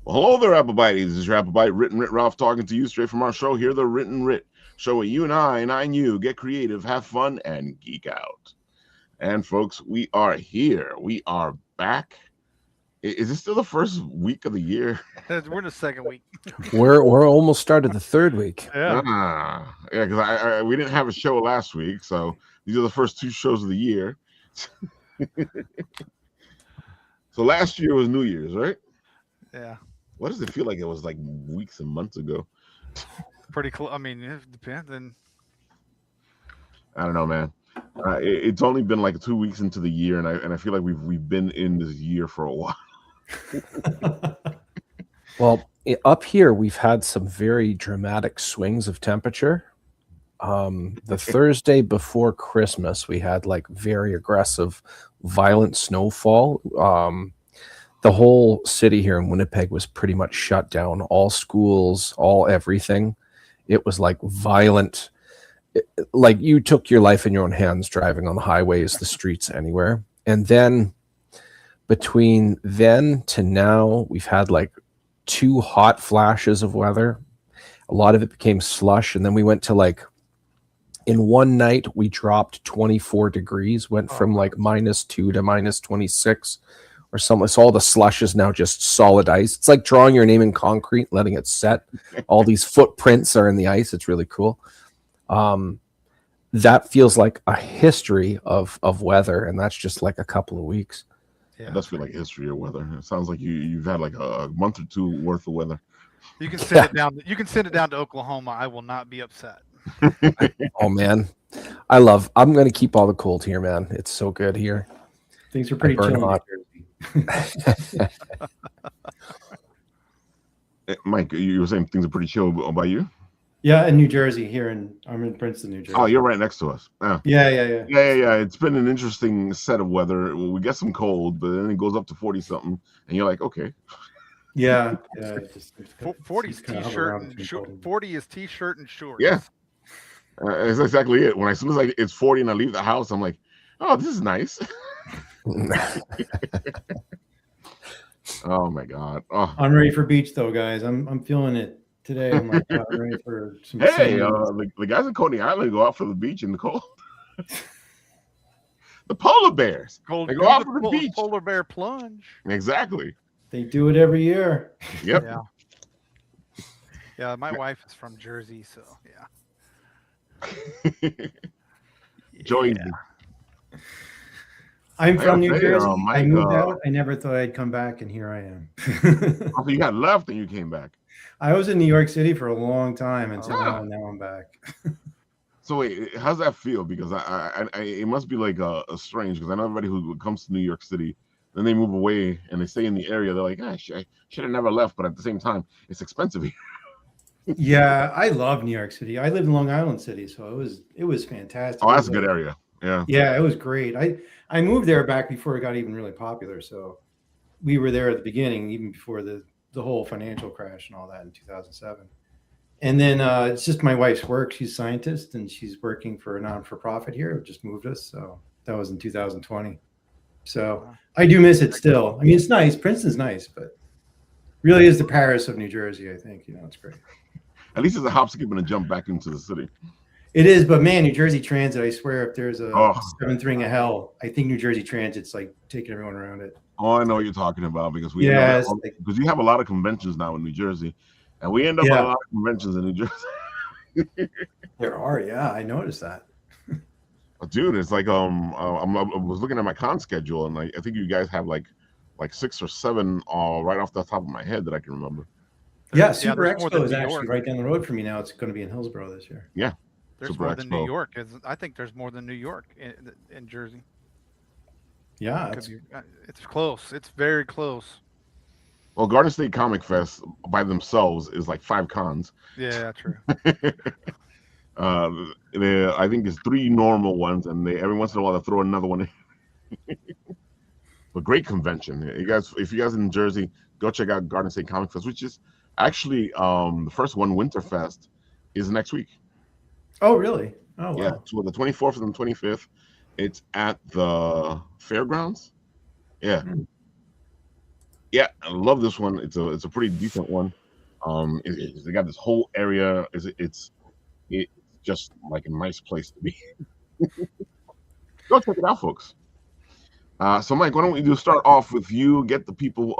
Well, hello there, Applebites. This is your Applebite, Writ Ralph, talking to you straight from our show here, the Writ show where you and I and you get creative, have fun, and geek out. And folks, we are here. We are back. Is this still the first week of the year? We're in the second week. We're almost started the third week. Yeah. Yeah, because we didn't have a show last week, so these are the first two shows of the year. So last year was New Year's, right? Yeah. What does it feel like? It was like weeks and months ago. Pretty close. I mean, it depends. And I don't know, man. It's only been like 2 weeks into the year, and I feel like we've been in this year for a while. Well, up here we've had some very dramatic swings of temperature. The Thursday before Christmas, we had like very aggressive, violent snowfall. The whole city here in Winnipeg was pretty much shut down. All schools, all everything. It was like violent. Like you took your life in your own hands driving on the highways, the streets, anywhere. And then between then to now, we've had like 2 hot flashes of weather. A lot of it became slush. And then we went to like, in one night, we dropped 24 degrees, went from like -2 to -26 or something. So all the slush is now just solid ice. It's like drawing your name in concrete, letting it set. All these footprints are in the ice. It's really cool. That feels like a history of weather, and that's just like a couple of weeks. Yeah. It does feel like history of weather. It sounds like you've had like a month or two worth of weather. You can send it down. You can send it down to Oklahoma. I will not be upset. Oh man, I'm going to keep all the cold here, man. It's so good here. Things are pretty chill. Mike, you were saying things are pretty chill by you? Yeah, in New Jersey. I'm in Princeton, New Jersey. Oh, you're right next to us. Yeah. It's been an interesting set of weather. We get some cold, but then it goes up to 40 something, and you're like, okay. Yeah. 40 is t-shirt and short. 40 is t-shirt and shorts. Yeah, that's exactly it. As soon as it's 40 and I leave the house, I'm like, oh, this is nice. Oh my god. Oh. I'm ready for beach though, guys. I'm feeling it today. I'm like, I'm ready for some. Hey, the guys in Coney Island go out for the beach in the cold. The polar bears. They go out for the beach. Polar bear plunge. Exactly. They do it every year. Yep. Yeah, my wife is from Jersey, so yeah. Joey. Yeah. I'm from New Jersey. I moved out. I never thought I'd come back, and here I am. You got left and you came back. I was in New York City for a long time until now I'm back. So wait, how's that feel? Because it must be like a strange, because I know everybody who comes to New York City, then they move away and they stay in the area. They're like, I should have never left, but at the same time, it's expensive here. Yeah, I love New York City. I lived in Long Island City, so it was fantastic. Oh, that's a good area. Yeah, it was great. I moved there back before it got even really popular, so we were there at the beginning, even before the whole financial crash and all that in 2007. And then it's just my wife's work. She's a scientist, and she's working for a non-for-profit here. It just moved us, so that was in 2020. So I do miss it still. I mean, it's nice. Princeton's nice, but really is the Paris of New Jersey, I think. It's great. At least it's a hop, skip, and a jump back into the city. It is, but man, New Jersey Transit, I swear, if there's a seventh ring of hell, I think New Jersey Transit's like taking everyone around it. Oh, I know what you're talking about, because you have a lot of conventions now in New Jersey, and we end up at a lot of conventions in New Jersey. There are, yeah, I noticed that. Dude, it's like I was looking at my con schedule, and I think you guys have like 6 or 7 right off the top of my head that I can remember. Yeah, Super Expo is actually right down the road from me now. It's going to be in Hillsborough this year. Yeah. There's more than New York. I think there's more than New York in Jersey. Yeah. It's close. It's very close. Well, Garden State Comic Fest by themselves is like 5 cons. Yeah, true. I think it's 3 normal ones, and every once in a while they throw another one in. But great convention. If you guys in Jersey, go check out Garden State Comic Fest, which is actually the first one, Winterfest, is next week. Oh, really? Oh, wow. Yeah, so the 24th and the 25th, it's at the fairgrounds. Yeah. Yeah, I love this one. It's a pretty decent one. They got this whole area. It's just like a nice place to be. Go check it out, folks. So Mike, why don't we do start off with you? Get the people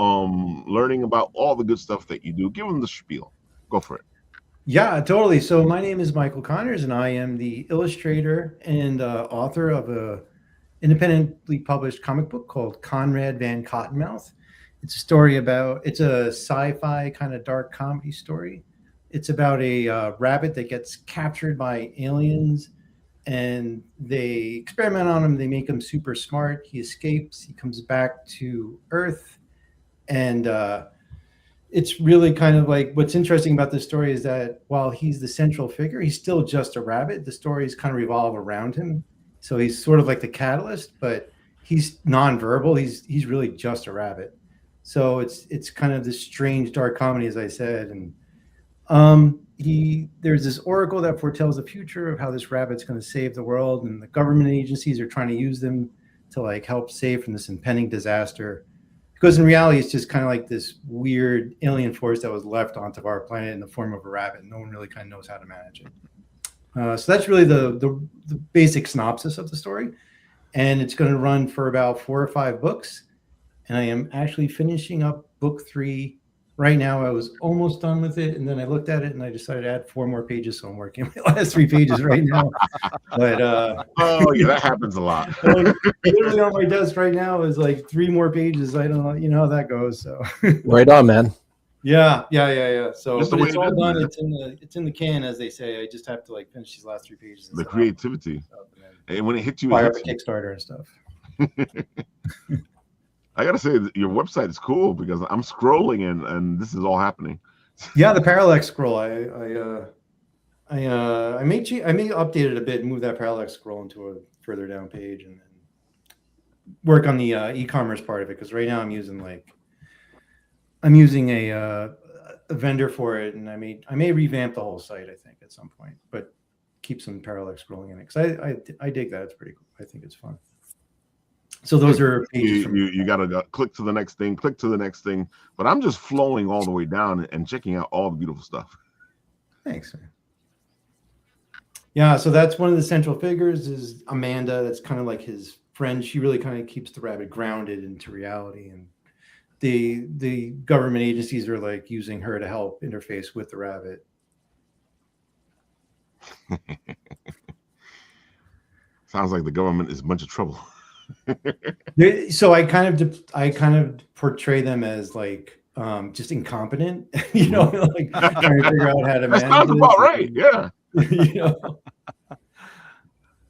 learning about all the good stuff that you do. Give them the spiel. Go for it. Yeah, totally. So my name is Michael Connors, and I am the illustrator and author of a independently published comic book called Conrad Van Cottonmouth. It's a story about, it's a sci-fi kind of dark comedy story. It's about a rabbit that gets captured by aliens, and they experiment on him. They make him super smart. He escapes. He comes back to Earth, and it's really kind of like, what's interesting about this story is that while he's the central figure, he's still just a rabbit. The stories kind of revolve around him. So he's sort of like the catalyst, but he's nonverbal. He's really just a rabbit. So it's kind of this strange dark comedy, as I said. And there's this oracle that foretells the future of how this rabbit's going to save the world, and the government agencies are trying to use them to like help save from this impending disaster. Because in reality, it's just kind of like this weird alien force that was left onto our planet in the form of a rabbit. No one really kind of knows how to manage it. So that's really the basic synopsis of the story. And it's going to run for about 4 or 5 books. And I am actually finishing up book 3 right now. I was almost done with it, and then I looked at it and I decided to add 4 more pages. So I'm working on my last 3 pages right now. But oh yeah, that happens a lot. Literally on my desk right now is like 3 more pages. I don't know, you know how that goes. So right on, man. Yeah. So Just but it's all done. Man. It's in the can, as they say. I just have to like finish these last 3 pages. The creativity, and when it hits you, fire up a Kickstarter and stuff. I gotta say, your website is cool because I'm scrolling and this is all happening. Yeah, the parallax scroll. I may update it a bit and move that parallax scroll into a further down page, and then work on the e-commerce part of it, because right now I'm using a vendor for it, and I may revamp the whole site, I think, at some point, but keep some parallax scrolling in it, because I dig that. It's pretty cool. I think it's fun. So those are pages you gotta click to the next thing, but I'm just flowing all the way down and checking out all the beautiful stuff. Thanks, man. Yeah, so that's one of the central figures is Amanda. That's kind of like his friend. She really kind of keeps the rabbit grounded into reality, and the government agencies are like using her to help interface with the rabbit. Sounds like the government is a bunch of trouble. So I kind of portray them as like just incompetent, you know, like trying to figure out how to manage. That sounds about right. Yeah. You know,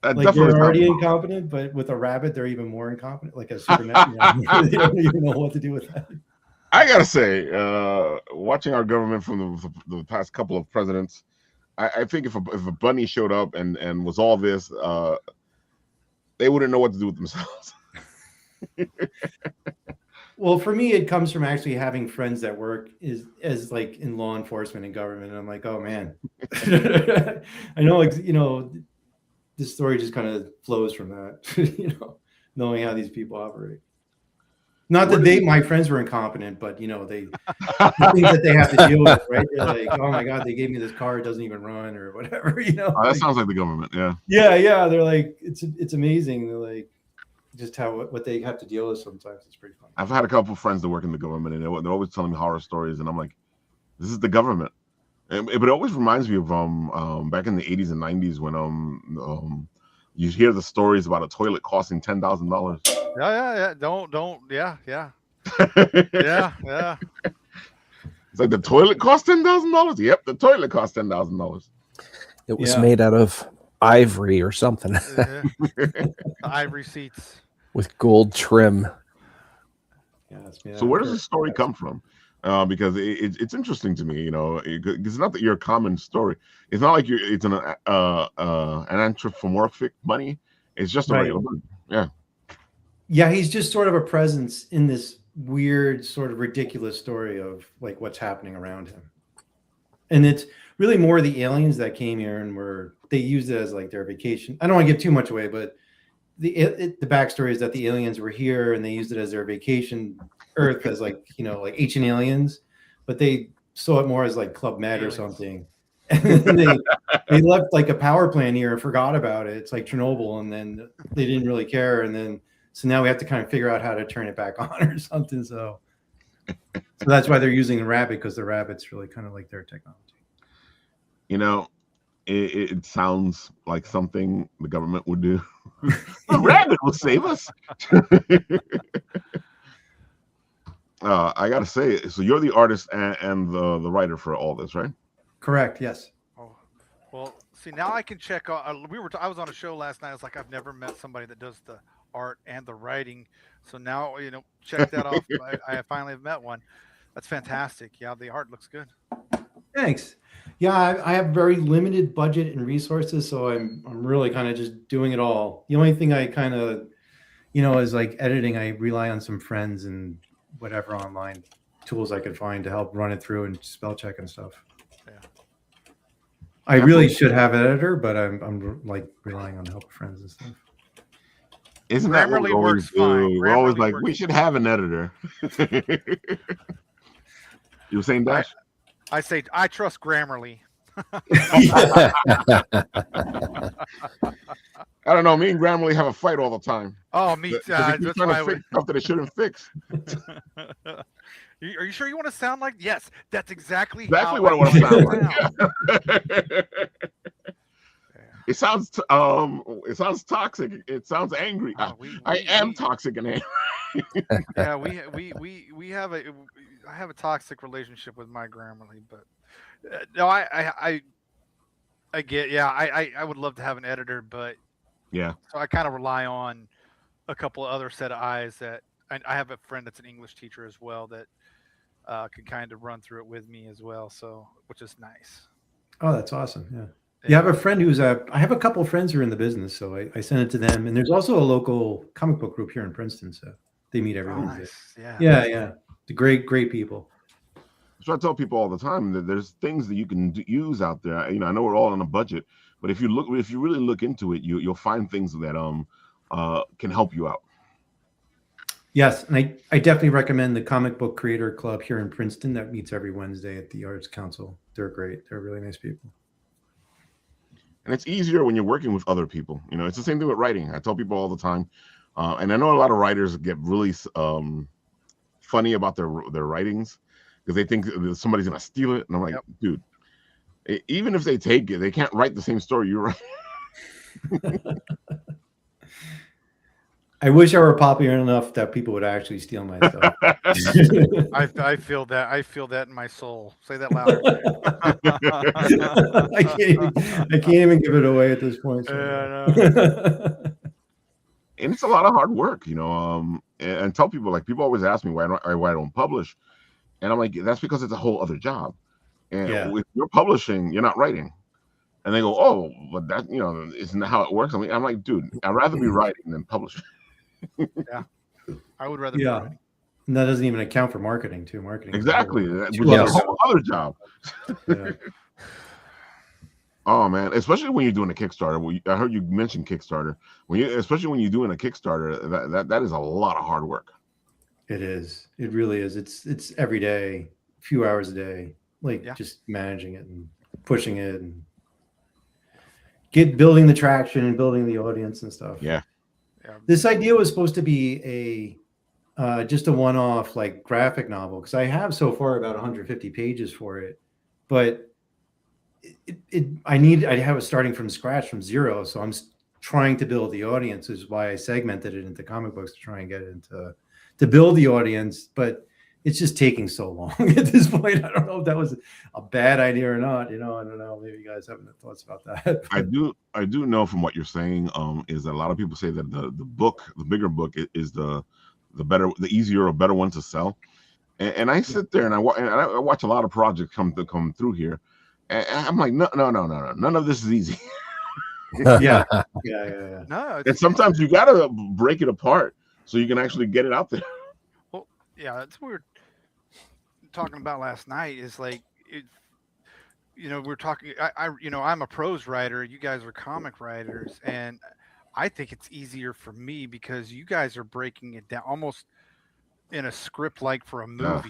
like they're already incompetent, but with a rabbit, they're even more incompetent. Like a Superman, they don't even know what to do with that. I gotta say, watching our government from the past couple of presidents, I think if a bunny showed up and was all this, they wouldn't know what to do with themselves. Well, for me, it comes from actually having friends that work as like in law enforcement and government. And I'm like, oh man, I know, like, you know, this story just kind of flows from that, you know, knowing how these people operate. Not that my friends were incompetent, but you know, the things that they have to deal with, right? They're like, oh my God, they gave me this car, it doesn't even run, or whatever, you know. That sounds like the government, yeah. Yeah. They're like, it's amazing. They're like, just what they have to deal with sometimes. It's pretty fun. I've had a couple of friends that work in the government, and they're always telling me horror stories, and I'm like, this is the government. But it always reminds me of back in the 80s and 90s when you hear the stories about a toilet costing $10,000. Yeah. Yeah. Yeah. It's like the toilet cost $10,000. Yep, the toilet cost $10,000. It was made out of ivory or something. Ivory seats with gold trim. So where does the story come from? Because it's interesting to me, you know, it's not that you're a common story. It's not like it's an anthropomorphic bunny. It's just a regular bunny. Yeah, he's just sort of a presence in this weird, sort of ridiculous story of like what's happening around him. And it's really more the aliens that came here and they used it as like their vacation. I don't want to give too much away, but the backstory is that the aliens were here and they used it as their vacation Earth as like like Ancient Aliens, but they saw it more as like Club Med or Aliens. something. And then they left like a power plant here and forgot about it. It's like Chernobyl, and then they didn't really care. And then so now we have to kind of figure out how to turn it back on or something. So that's why they're using the rabbit, because the rabbit's really kind of like their technology. It sounds like something the government would do. The rabbit will save us. I gotta say, so you're the artist and the writer for all this, right? Correct. Yes. Oh, well, see, now I can check. I was on a show last night. I was like, I've never met somebody that does the art and the writing. So now, check that off. I finally have met one. That's fantastic. Yeah, the art looks good. Thanks. Yeah, I have very limited budget and resources, so I'm really kind of just doing it all. The only thing I kind of, is like editing. I rely on some friends and whatever online tools I could find to help run it through and spell check and stuff. Yeah. I really should have an editor, but I'm like relying on the help of friends and stuff. Isn't that what we always do? We're always like, we should have an editor. You were saying, Dash? I say I trust Grammarly. I don't know. Me and Grammarly have a fight all the time. Oh, me too. That's why fix stuff that it shouldn't fix. Are you sure you want to sound like? Yes, that's exactly what I want to sound like. It sounds toxic. It sounds angry. I am toxic and angry. Yeah, we have I have a toxic relationship with my Grammarly, but no, I get, yeah, I would love to have an editor, but yeah, so I kind of rely on a couple of other set of eyes that I have a friend that's an English teacher as well that can kind of run through it with me as well, so which is nice. Oh, that's awesome. Yeah. Yeah, I have a friend I have a couple of friends who are in the business, so I send it to them. And there's also a local comic book group here in Princeton, so they meet every Wednesday. Nice. Yeah. The great people. So I tell people all the time that there's things that you can use out there. I know we're all on a budget, but if you really look into it, you'll find things that can help you out. Yes, and I definitely recommend the Comic Book Creator Club here in Princeton that meets every Wednesday at the Arts Council. They're great. They're really nice people. And it's easier when you're working with other people. It's the same thing with writing. I tell people all the time, and I know a lot of writers get really funny about their writings because they think somebody's gonna steal it. And I'm like, dude, even if they take it, they can't write the same story you write. I wish I were popular enough that people would actually steal my stuff. I feel that. I feel that in my soul. Say that louder. I can't even give it away at this point. So. No. And it's a lot of hard work, and tell people, like, people always ask me why I don't publish. And I'm like, that's because it's a whole other job. And if you're publishing, you're not writing. And they go, oh, but that, isn't that how it works? I'm like, dude, I'd rather be writing than publishing. Yeah, I would rather be writing. And that doesn't even account for marketing, too. Marketing. Exactly. That's a whole other job. Yeah. Oh, man. Especially when you're doing a Kickstarter. I heard you mention Kickstarter. Especially when you're doing a Kickstarter, that is a lot of hard work. It is. It really is. It's every day, a few hours a day, just managing it and pushing it and building the traction and building the audience and stuff. Yeah. This idea was supposed to be just a one-off like graphic novel, because I have so far about 150 pages for it, but I have it starting from scratch, from zero. So I'm trying to build the audience, is why I segmented it into comic books to try and get it to build the audience. But it's just taking so long at this point. I don't know if that was a bad idea or not. I don't know. Maybe you guys have thoughts about that. I do know from what you're saying, is that a lot of people say that the bigger book is the easier or better one to sell. And I sit there and I watch a lot of projects come through here. And I'm like, no, none of this is easy. Yeah. No, and sometimes you gotta break it apart so you can actually get it out there. Well, yeah, that's what we were talking about last night. Is like, we're talking. I'm a prose writer. You guys are comic writers, and I think it's easier for me because you guys are breaking it down almost. in a script like for a Ah.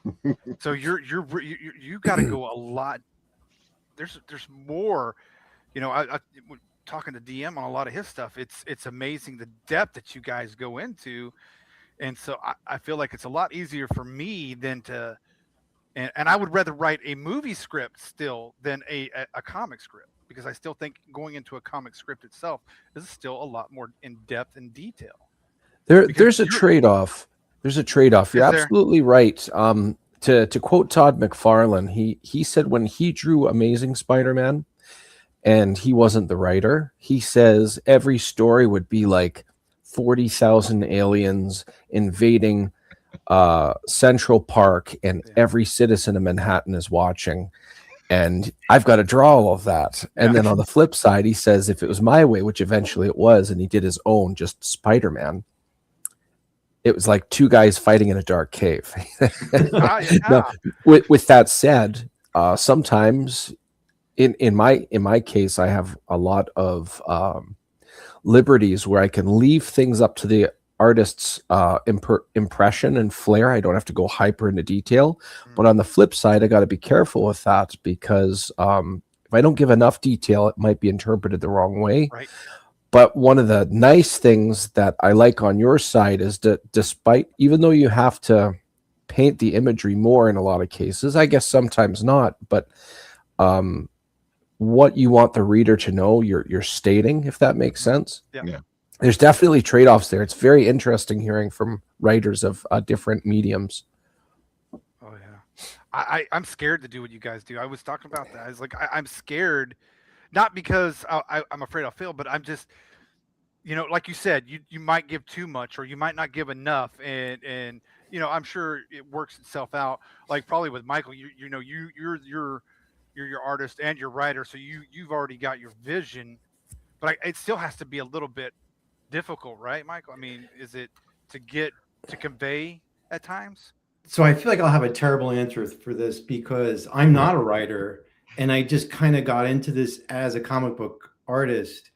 movie. So you got to go a lot. There's more. Talking to DM on a lot of his stuff. It's amazing the depth that you guys go into, and so I feel like it's a lot easier for me than to. And I would rather write a movie script still than a comic script, because I still think going into a comic script itself is still a lot more in depth and detail. There's a trade-off. There's a trade-off. You're Is there? absolutely right. To quote Todd McFarlane, he said when he drew Amazing Spider-Man and he wasn't the writer, he says every story would be like 40,000 aliens invading Central Park, and every citizen of Manhattan is watching. And I've got to draw all of that. And then on the flip side, he says if it was my way, which eventually it was, and he did his own, just Spider-Man, it was like two guys fighting in a dark cave. Now, with that said, sometimes in my case, I have a lot of liberties where I can leave things up to the artist's impression and flair. I don't have to go hyper into detail. But on the flip side, I got to be careful with that, because if I don't give enough detail, it might be interpreted the wrong way. Right. But one of the nice things that I like on your side is that even though you have to paint the imagery more in a lot of cases, I guess sometimes not, but what you want the reader to know, you're stating, if that makes sense. Yeah. There's definitely trade-offs there. It's very interesting hearing from writers of different mediums. Oh yeah, I'm scared to do what you guys do. I was talking about that. I was like, I'm scared, not because I'm afraid I'll fail, but I'm just, like you said, you might give too much, or you might not give enough, and I'm sure it works itself out. Like probably with Michael, you're your artist and your writer, so you've already got your vision, but it still has to be a little bit difficult, right, Michael? I mean, is it to convey at times? So I feel like I'll have a terrible answer for this, because I'm not a writer, and I just kind of got into this as a comic book artist,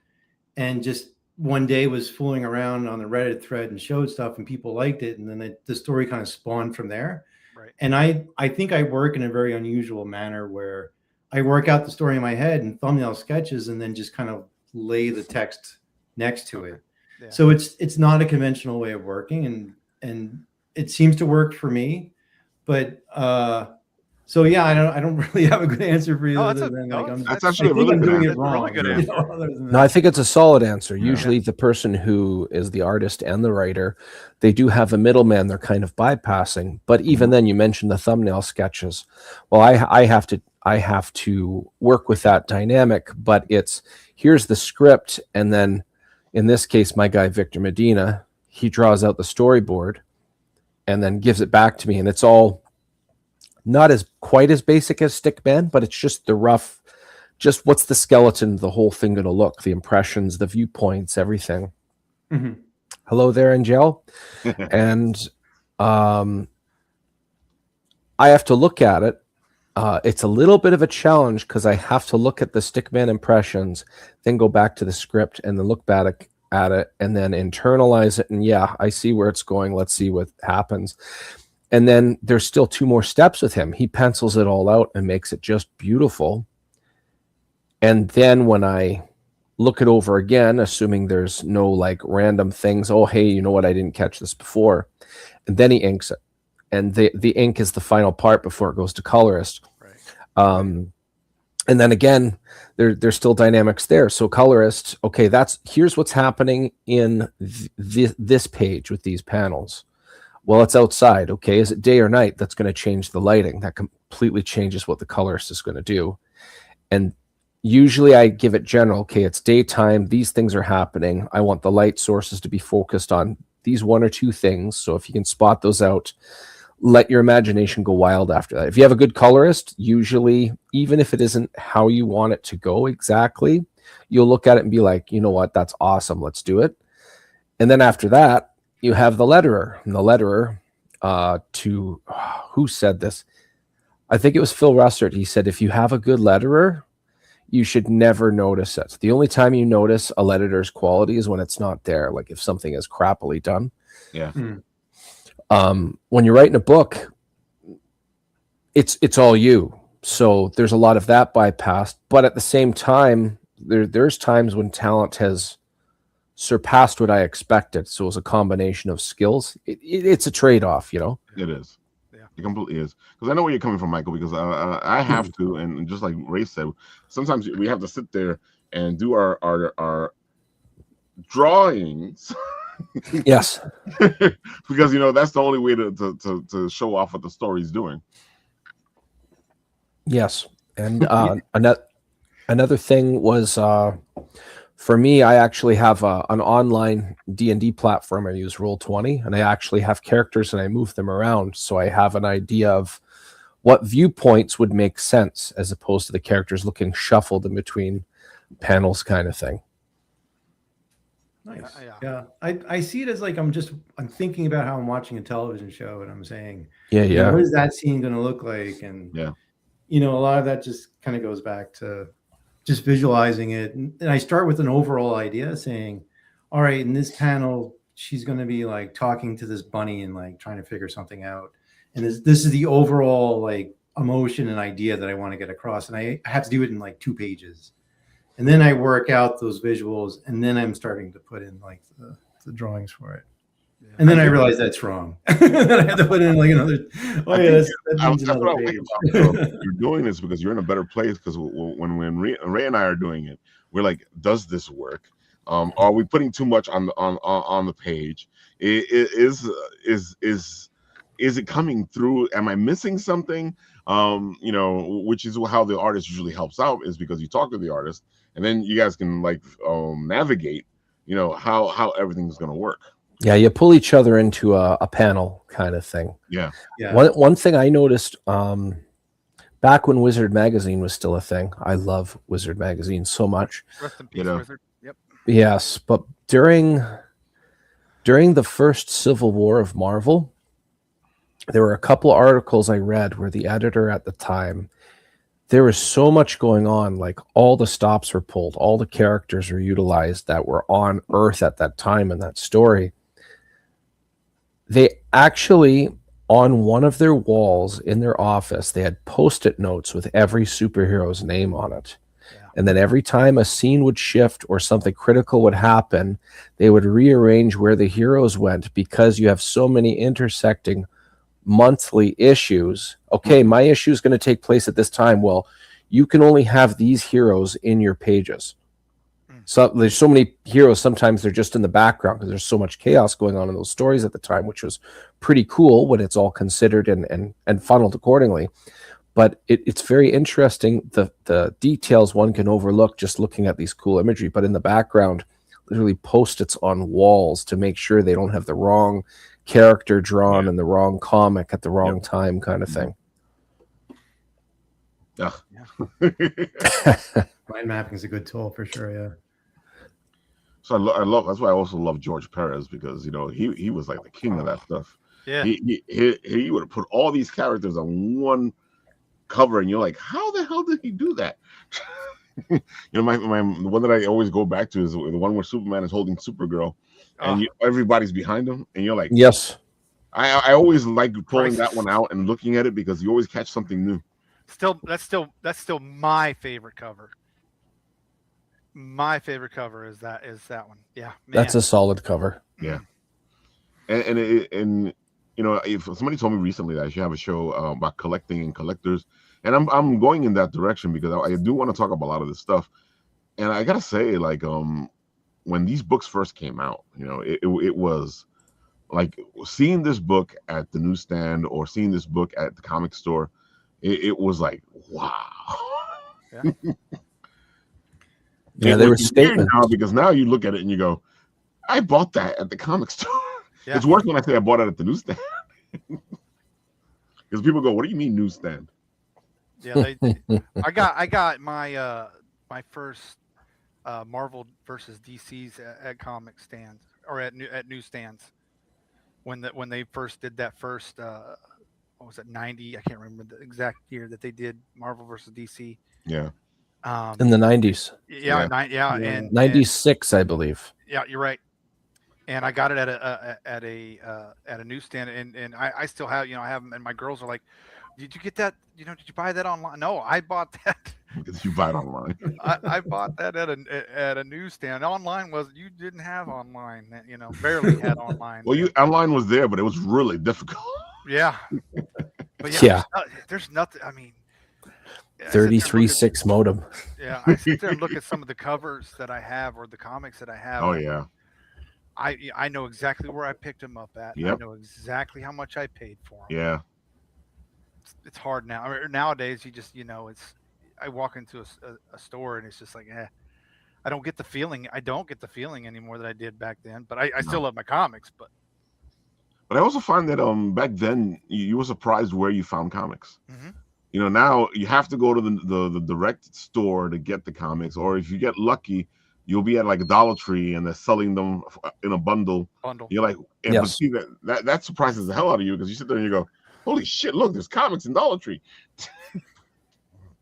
and just one day was fooling around on the Reddit thread and showed stuff, and people liked it, and then the story kind of spawned from there. Right. And I think I work in a very unusual manner where I work out the story in my head and thumbnail sketches, and then just kind of lay the text next to it. Yeah. So it's not a conventional way of working, and it seems to work for me, but so yeah, I don't really have a good answer for you. That's actually a really good answer. Really good answer. No, I think it's a solid answer. Usually the person who is the artist and the writer, they do have a middleman they're kind of bypassing. But even then, you mentioned the thumbnail sketches. Well, I have to work with that dynamic, but here's the script, and then in this case, my guy Victor Medina, he draws out the storyboard and then gives it back to me, and it's all not quite as basic as Stickman, but it's just the rough, just what's the skeleton of the whole thing going to look, the impressions, the viewpoints, everything. Mm-hmm. Hello there, Angel. And I have to look at it. It's a little bit of a challenge, because I have to look at the Stickman impressions, then go back to the script, and then look back at it, and then internalize it. And yeah, I see where it's going. Let's see what happens. And then there's still 2 more steps with him. He pencils it all out and makes it just beautiful. And then when I look it over again, assuming there's no like random things, oh, hey, you know what? I didn't catch this before. And then he inks it. And the ink is the final part before it goes to colorist. Right. And then again, there's still dynamics there. So colorist, okay, here's what's happening in this page with these panels. Well, it's outside. Okay, is it day or night? That's going to change the lighting. That completely changes what the colorist is going to do. And usually I give it general. Okay, it's daytime. These things are happening. I want the light sources to be focused on these 1 or 2 things. So if you can spot those out, let your imagination go wild after that. If you have a good colorist, usually, even if it isn't how you want it to go exactly, you'll look at it and be like, you know what, that's awesome. Let's do it. And then after that, you have the letterer. And the letterer, who said this? I think it was Phil Russert. He said, if you have a good letterer, you should never notice it. The only time you notice a letterer's quality is when it's not there, like if something is crappily done. Yeah. When you're writing a book, it's all you. So there's a lot of that bypassed. But at the same time, there's times when talent has surpassed what I expected. So it was a combination of skills. It's a trade-off, you know? It is. Yeah. It completely is. Because I know where you're coming from, Michael, because I have to, and just like Ray said, sometimes we have to sit there and do our drawings. Yes. Because, that's the only way to show off what the story's doing. Yes. And another thing was, for me, I actually have an online D&D platform. I use Roll20, and I actually have characters and I move them around. So I have an idea of what viewpoints would make sense as opposed to the characters looking shuffled in between panels kind of thing. Nice. Yeah. I see it as like I'm thinking about how I'm watching a television show and I'm saying, Yeah. What is that scene going to look like? And, a lot of that just kind of goes back to just visualizing it. And I start with an overall idea saying, all right, in this panel, she's going to be like talking to this bunny and like trying to figure something out. And this is the overall like emotion and idea that I want to get across. And I have to do it in like 2 pages. And then I work out those visuals, and then I'm starting to put in like the drawings for it. Yeah. And then I realize that's wrong. Then I have to put in like another. Oh yeah, that means another page. You're doing this because you're in a better place. Because when Ray and I are doing it, we're like, does this work? Are we putting too much on the page? Is it coming through? Am I missing something? Which is how the artist usually helps out, is because you talk to the artist, and then you guys can like navigate, how everything's going to work. Yeah, you pull each other into a panel kind of thing. Yeah. One thing I noticed back when Wizard Magazine was still a thing. I love Wizard Magazine so much. Rest in peace, Wizard. Yep. Yes, but during the first Civil War of Marvel, there were a couple articles I read where the editor at the time, there was so much going on, like all the stops were pulled, all the characters were utilized that were on Earth at that time in that story. They actually, on one of their walls in their office, they had Post-it notes with every superhero's name on it. Yeah. And then every time a scene would shift or something critical would happen, they would rearrange where the heroes went, because you have so many intersecting monthly issues. Okay, my issue is going to take place at this time. Well, you can only have these heroes in your pages. So there's so many heroes, sometimes they're just in the background because there's so much chaos going on in those stories at the time, which was pretty cool when it's all considered and funneled accordingly. But it's very interesting, the details one can overlook just looking at these cool imagery, but in the background, literally Post-its on walls to make sure they don't have the wrong character drawn in the wrong comic at the wrong time kind of thing. Mind mapping is a good tool for sure. Yeah. So I love. That's why I also love George Perez, because he was like the king of that stuff. Yeah. He would have put all these characters on one cover, and you're like, how the hell did he do that? My the one that I always go back to is the one where Superman is holding Supergirl, and everybody's behind him, and you're like, yes. I always like pulling that one out and looking at it, because you always catch something new. That's still my favorite cover. My favorite cover is that one. Yeah, man. That's a solid cover. Yeah, and if somebody told me recently that I should have a show about collecting and collectors, and I'm going in that direction because I do want to talk about a lot of this stuff. And I gotta say, like, when these books first came out, it was like seeing this book at the newsstand or seeing this book at the comic store. It was like, wow. Yeah. Yeah, they were statements now, because now you look at it and you go, I bought that at the comic store. Yeah. It's worse when I say I bought it at the newsstand. Because people go, what do you mean newsstand? Yeah, I got my my first Marvel versus DC's at comic stands, or at newsstands, when they first did that first what was it, 90? I can't remember the exact year that they did Marvel versus DC. Yeah. In the 90s. Yeah. And 96, I believe. Yeah, you're right. and I got it at a newsstand, and I still have, I have them, and my girls are like, "Did you get that? Did you buy that online?" No, I bought that. Because you buy it online. I bought that at a newsstand. Online was you didn't have online, barely had online Well, then. online was there, but it was really difficult. Yeah, but yeah, Yeah. there's nothing. I mean, I sit there and look 33.6 modem. yeah, I sit there and look at some of the covers that I have or the comics that I have. Oh And yeah, I know exactly where I picked them up at. I yep, know exactly how much I paid for them. yeah. It's hard now. I mean, nowadays, you just it's. I walk into a store and it's just like, I don't get the feeling. I don't get the feeling anymore that I did back then. But I still No. love my comics. But But I also find that back then you were surprised where you found comics. mhm. Now you have to go to the direct store to get the comics, or if you get lucky, you'll be at like a Dollar Tree and they're selling them in a bundle. Bundle. You're like, but Yes. see that surprises the hell out of you because you sit there and you go, holy shit, look, there's comics in Dollar Tree.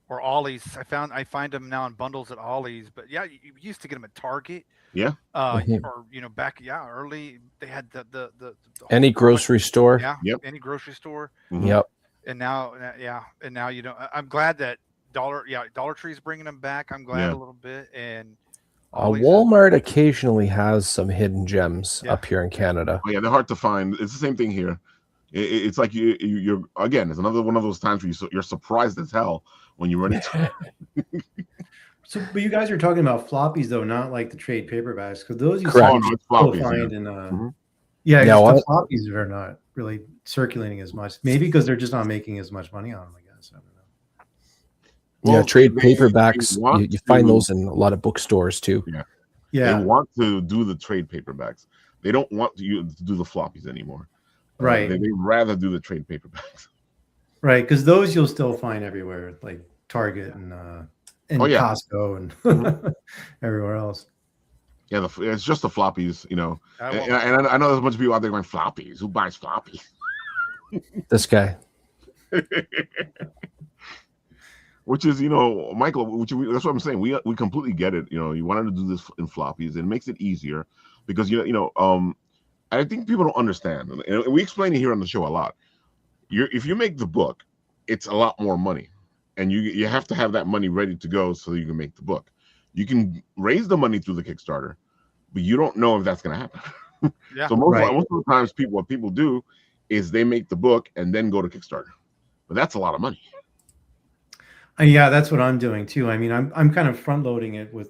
Or Ollie's. I find them now in bundles at Ollie's. But yeah, you used to get them at Target. Yeah. Mhm. Or back early they had the Any whole comic- grocery store. yeah, Yep. any grocery store. Mhm. Yep. And now you don't. I'm glad that Dollar Tree's bringing them back. I'm glad Yeah. a little bit. And Ollie's Walmart occasionally has some hidden gems Yeah. up here in Canada. Oh, yeah, they're hard to find. It's the same thing here. It's like you're again. It's another one of those times where you're surprised as hell when you run into. So, but you guys are talking about floppies though, not like the trade paperbacks, because those you Correct. still Oh, no, it's floppies, find yeah. in Mhm. yeah, Yeah, just the what? floppies are not really circulating as much. Maybe because they're just not making as much money on them, I guess. I don't know. Yeah, Well, trade they paperbacks. want You find to- those in a lot of bookstores too. They Yeah, want to do the trade paperbacks. They don't want you to do the floppies anymore. right, They'd rather do the trade paperbacks. right, because those you'll still find everywhere, like Target and Oh, yeah. Costco and everywhere else. Yeah, it's just the floppies, I And, won't- I know there's a bunch of people out there going floppies. Who buys floppies? This guy. Which is, Michael. That's what I'm saying. We completely get it. You wanted to do this in floppies. It makes it easier because I think people don't understand, and we explain it here on the show a lot. If you make the book, it's a lot more money, and you have to have that money ready to go so you can make the book. You can raise the money through the Kickstarter, but you don't know if that's going to happen. Yeah. So most Right. of the times, what people do is they make the book and then go to Kickstarter, but that's a lot of money. Yeah, that's what I'm doing too. I mean, I'm kind of front loading it with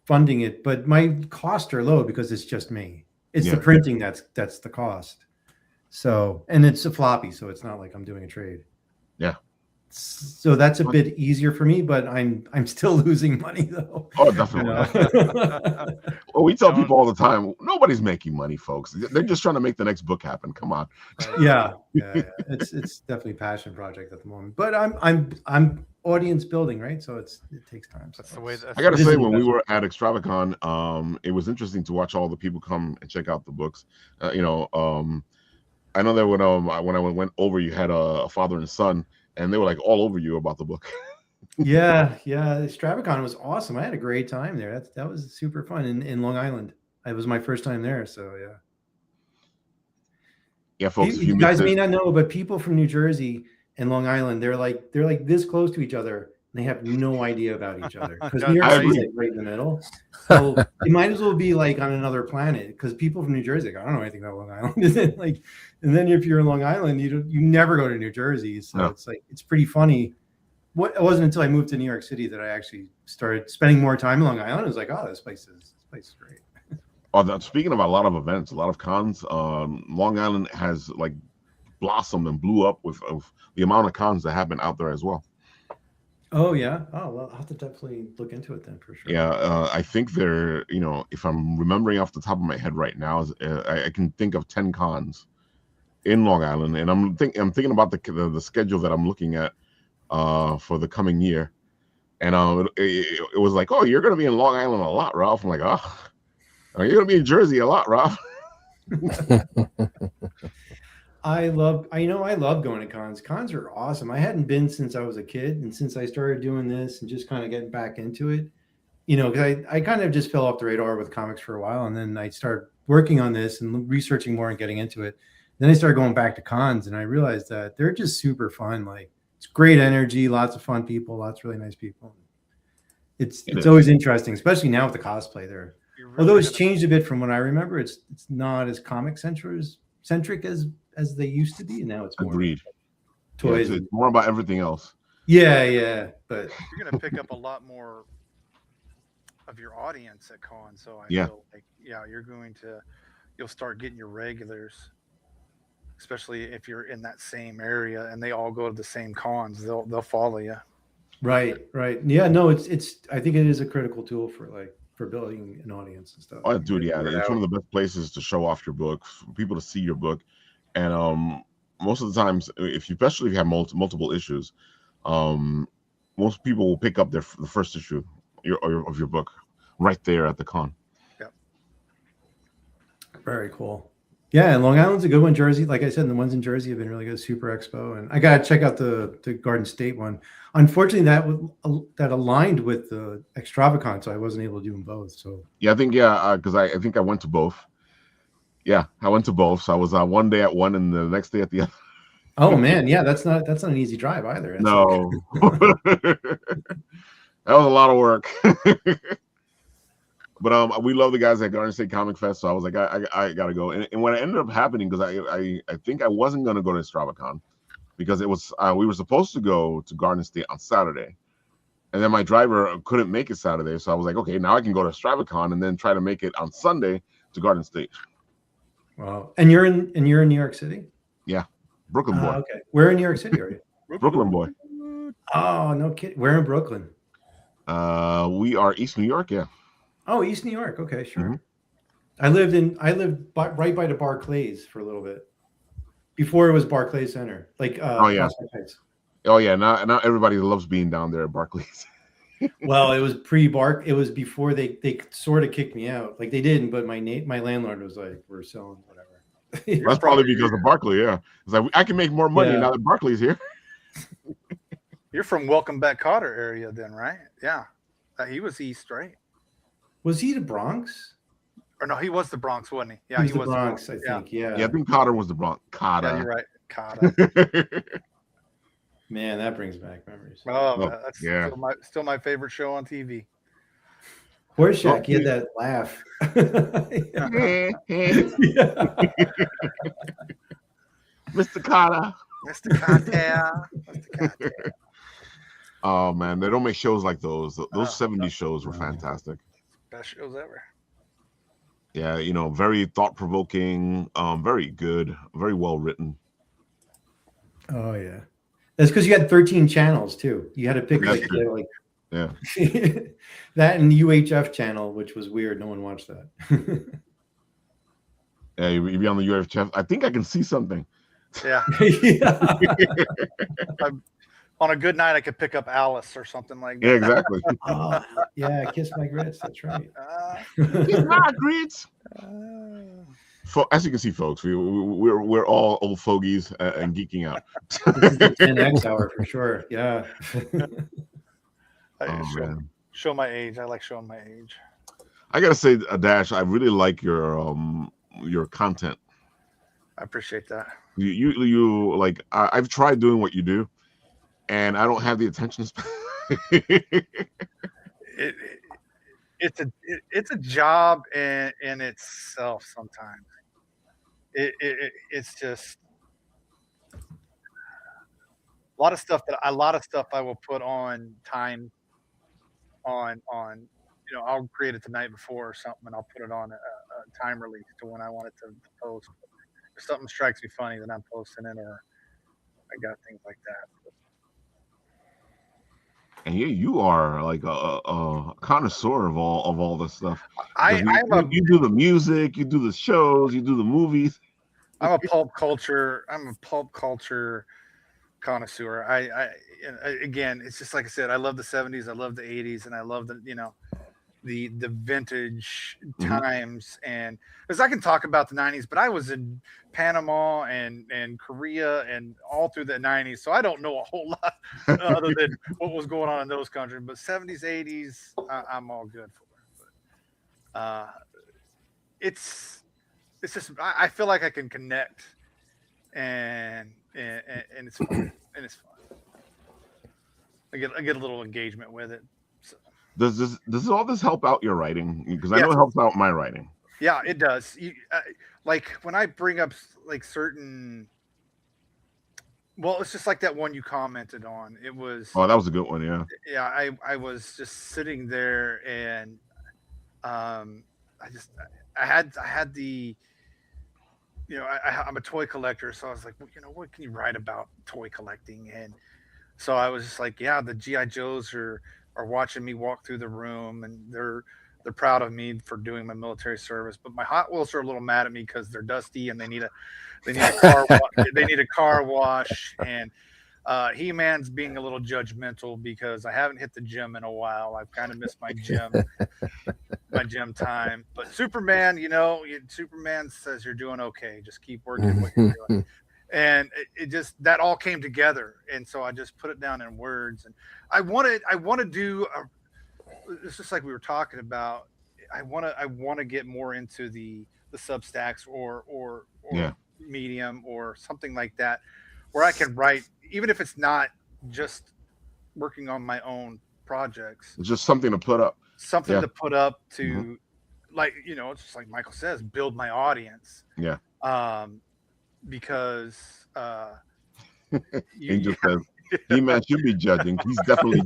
funding it, but my costs are low because it's just me. It's the Yeah. printing that's the cost. So, and it's a floppy, so it's not like I'm doing a trade. Yeah. So that's a bit easier for me, but I'm still losing money though. Oh, You definitely. know? Well, we tell No. people all the time, nobody's making money, folks. They're just trying to make the next book happen. Come on. yeah. It's definitely a passion project at the moment. But I'm audience building, right? So it takes time. That's So the way. it's- That's I gotta It is say, an when we investment. were at Extravacon, it was interesting to watch all the people come and check out the books. I know that when I went over, you had a father and son, and they were like all over you about the book. Yeah. Stravacon was awesome. I had a great time there. That was super fun in Long Island. It was my first time there. So yeah. Yeah, folks, if You you guys missed may it, not know, but people from New Jersey and Long Island, they're like this close to each other. And they have no idea about each other because New York I City's agree. like right in the middle. So it might as well be like on another planet because people from New Jersey, like, I don't know anything about Long Island. And then if you're in Long Island, you never go to New Jersey. So No. it's like it's pretty funny. It wasn't until I moved to New York City that I actually started spending more time in Long Island. I was like, oh, this place is great. speaking of a lot of events, a lot of cons, Long Island has like blossomed and blew up with the amount of cons that happen out there as well. Oh yeah. Oh well, I'll have to definitely look into it then for sure. Yeah, I think they're, if I'm remembering off the top of my head right now, I can think of 10 cons in Long Island, and I'm thinking about the schedule that I'm looking at for the coming year, and it was like, oh, you're going to be in Long Island a lot, Ralph. I'm like, oh, you're going to be in Jersey a lot, Ralph. I love going to cons. Cons are awesome. I hadn't been since I was a kid, and since I started doing this and just kind of getting back into it, you know, because I kind of just fell off the radar with comics for a while, and then I started working on this and researching more and getting into it. Then I started going back to cons, and I realized that they're just super fun. Like, it's great energy, lots of fun people, lots of really nice people. It's always interesting, especially now with the cosplay there. Really Although it's changed a bit from what I remember, it's not as comic centric as they used to be, and now it's more Agreed. toys. It's more about everything else. Yeah, but you're gonna pick up a lot more of your audience at con. So I Yeah. feel like you'll start getting your regulars, especially if you're in that same area and they all go to the same cons. They'll follow you. right. Yeah, no, it's I think it is a critical tool for building an audience and stuff. Oh, dude, yeah, Get it it's one out. of the best places to show off your book, for people to see your book, and most of the times, especially if you have multiple issues, um, most people will pick up the first issue of your book right there at the con. Yep. Very cool. Yeah, and Long Island's a good one. Jersey, like I said, the ones in Jersey have been really good. Super Expo, and I gotta check out the Garden State one. Unfortunately, that aligned with the Extravagant, so I wasn't able to do them both. So Yeah, I think because I think I went to both. Yeah, I went to both. So I was one day at one and the next day at the other. oh man, yeah, that's not an easy drive either. That's No, that was a lot of work. But we love the guys at Garden State Comic Fest, so I was like, I gotta go. And what ended up happening, because I think I wasn't gonna go to Extravagant because it was we were supposed to go to Garden State on Saturday, and then my driver couldn't make it Saturday, so I was like, okay, now I can go to Extravagant and then try to make it on Sunday to Garden State. wow. And you're in New York City? Yeah, Brooklyn boy. Okay. Where in New York City are you? Brooklyn boy. Oh, no kidding. Where in Brooklyn? We are East New York. Yeah. Oh, East New York. Okay, sure. Mm-hmm. I lived right by the Barclays for a little bit before it was Barclays Center. Like Oh yeah. Prospect Heights. Oh yeah. Now everybody loves being down there at Barclays. Well, it was pre-Bark. It was before they sort of kicked me out. Like they didn't, but my landlord was like, "We're selling whatever." That's probably because of Barclay. Yeah. It's like I can make more money Yeah. now that Barclay's here. You're from Welcome Back Cotter area, then, right? Yeah, he was east, right? Was he the Bronx? Or no, he was the Bronx, wasn't he? Yeah, He was the Bronx, I think. Yeah. Yeah, I think Cotter was the Bronx. Cotter. Yeah, you're right. Cotter. Man, that brings back memories. Oh, that's yeah. still my favorite show on TV. Horseshack, he had that laugh. Mr. Cotter. Mr. Cotter. Mr. Cotter. Oh man, they don't make shows like those. Those 70s shows were fantastic. Best shows ever. Yeah, very thought-provoking, very good, very well written. Oh yeah, that's because you had 13 channels too. You had to pick like yeah. that and the UHF channel, which was weird. No one watched that. Yeah, you be on the UHF. I think I can see something. Yeah. Yeah. On a good night, I could pick up Alice or something like that. Yeah, exactly. Oh, yeah, Kiss My Grits. That's right. Kiss my grits. As you can see, folks, we're all old fogies and geeking out. This is the 10X hour for sure. Yeah. Show my age. I like showing my age. I gotta say, Dash, I really like your content. I appreciate that. You like I've tried doing what you do, and I don't have the attention span. It's a job in itself sometimes. It's just a lot of stuff I will put on time on I'll create it the night before or something, and I'll put it on a time release to when I want it to post. If something strikes me funny, then I'm posting it, or I got things like that. And yeah, you are like a connoisseur of all this stuff. You do the music, you do the shows, you do the movies. I'm a pulp culture connoisseur. I again, it's just like I said, I love the 70s, I love the 80s, and I love the the vintage times, and because I can talk about the 90s, but I was in Panama and Korea and all through the 90s, so I don't know a whole lot other than what was going on in those countries. But 70s, 80s, I'm all good for. But it's just I feel like I can connect, and it's fun. And it's fun. I get a little engagement with it. So. Does all this help out your writing? Because I Yes. know it helps out my writing. Yeah, it does. Like when I bring up like certain, well, it's just like that one you commented on. It was, Oh, that was a good one. Yeah. yeah. I was just sitting there, and I had the, I'm a toy collector, so I was like, well, what can you write about toy collecting? And so I was just like, yeah, the GI Joes are watching me walk through the room, and they're proud of me for doing my military service. But my Hot Wheels are a little mad at me because they're dusty and they need a car wash. And He-Man's being a little judgmental because I haven't hit the gym in a while. I've kind of missed my gym time. But Superman, Superman says you're doing okay. Just keep working what you're doing. And it just, that all came together, and so I just put it down in words. And I want to do it's just like we were talking about. I want to get more into the Substacks or Yeah. Medium or something like that, where I can write, even if it's not just working on my own projects. It's just something to put up. Something to put up to, like, it's just like Michael says, build my audience. Yeah. Because Angel says He-Man should be judging. He's definitely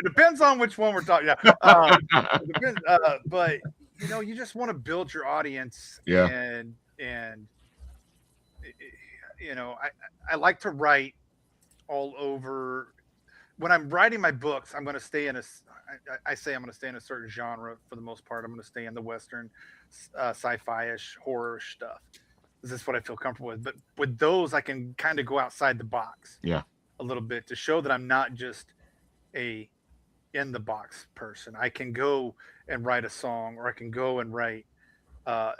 depends on which one we're talking. Yeah, depends, but you just want to build your audience. Yeah. And I like to write all over. When I'm writing my books, I'm going to stay in I say I'm going to stay in a certain genre for the most part. I'm going to stay in the Western, sci-fi-ish, horror stuff. This is what I feel comfortable with. But with those, I can kind of go outside the box. Yeah. A little bit to show that I'm not just a in the box person. I can go and write a song, or I can go and write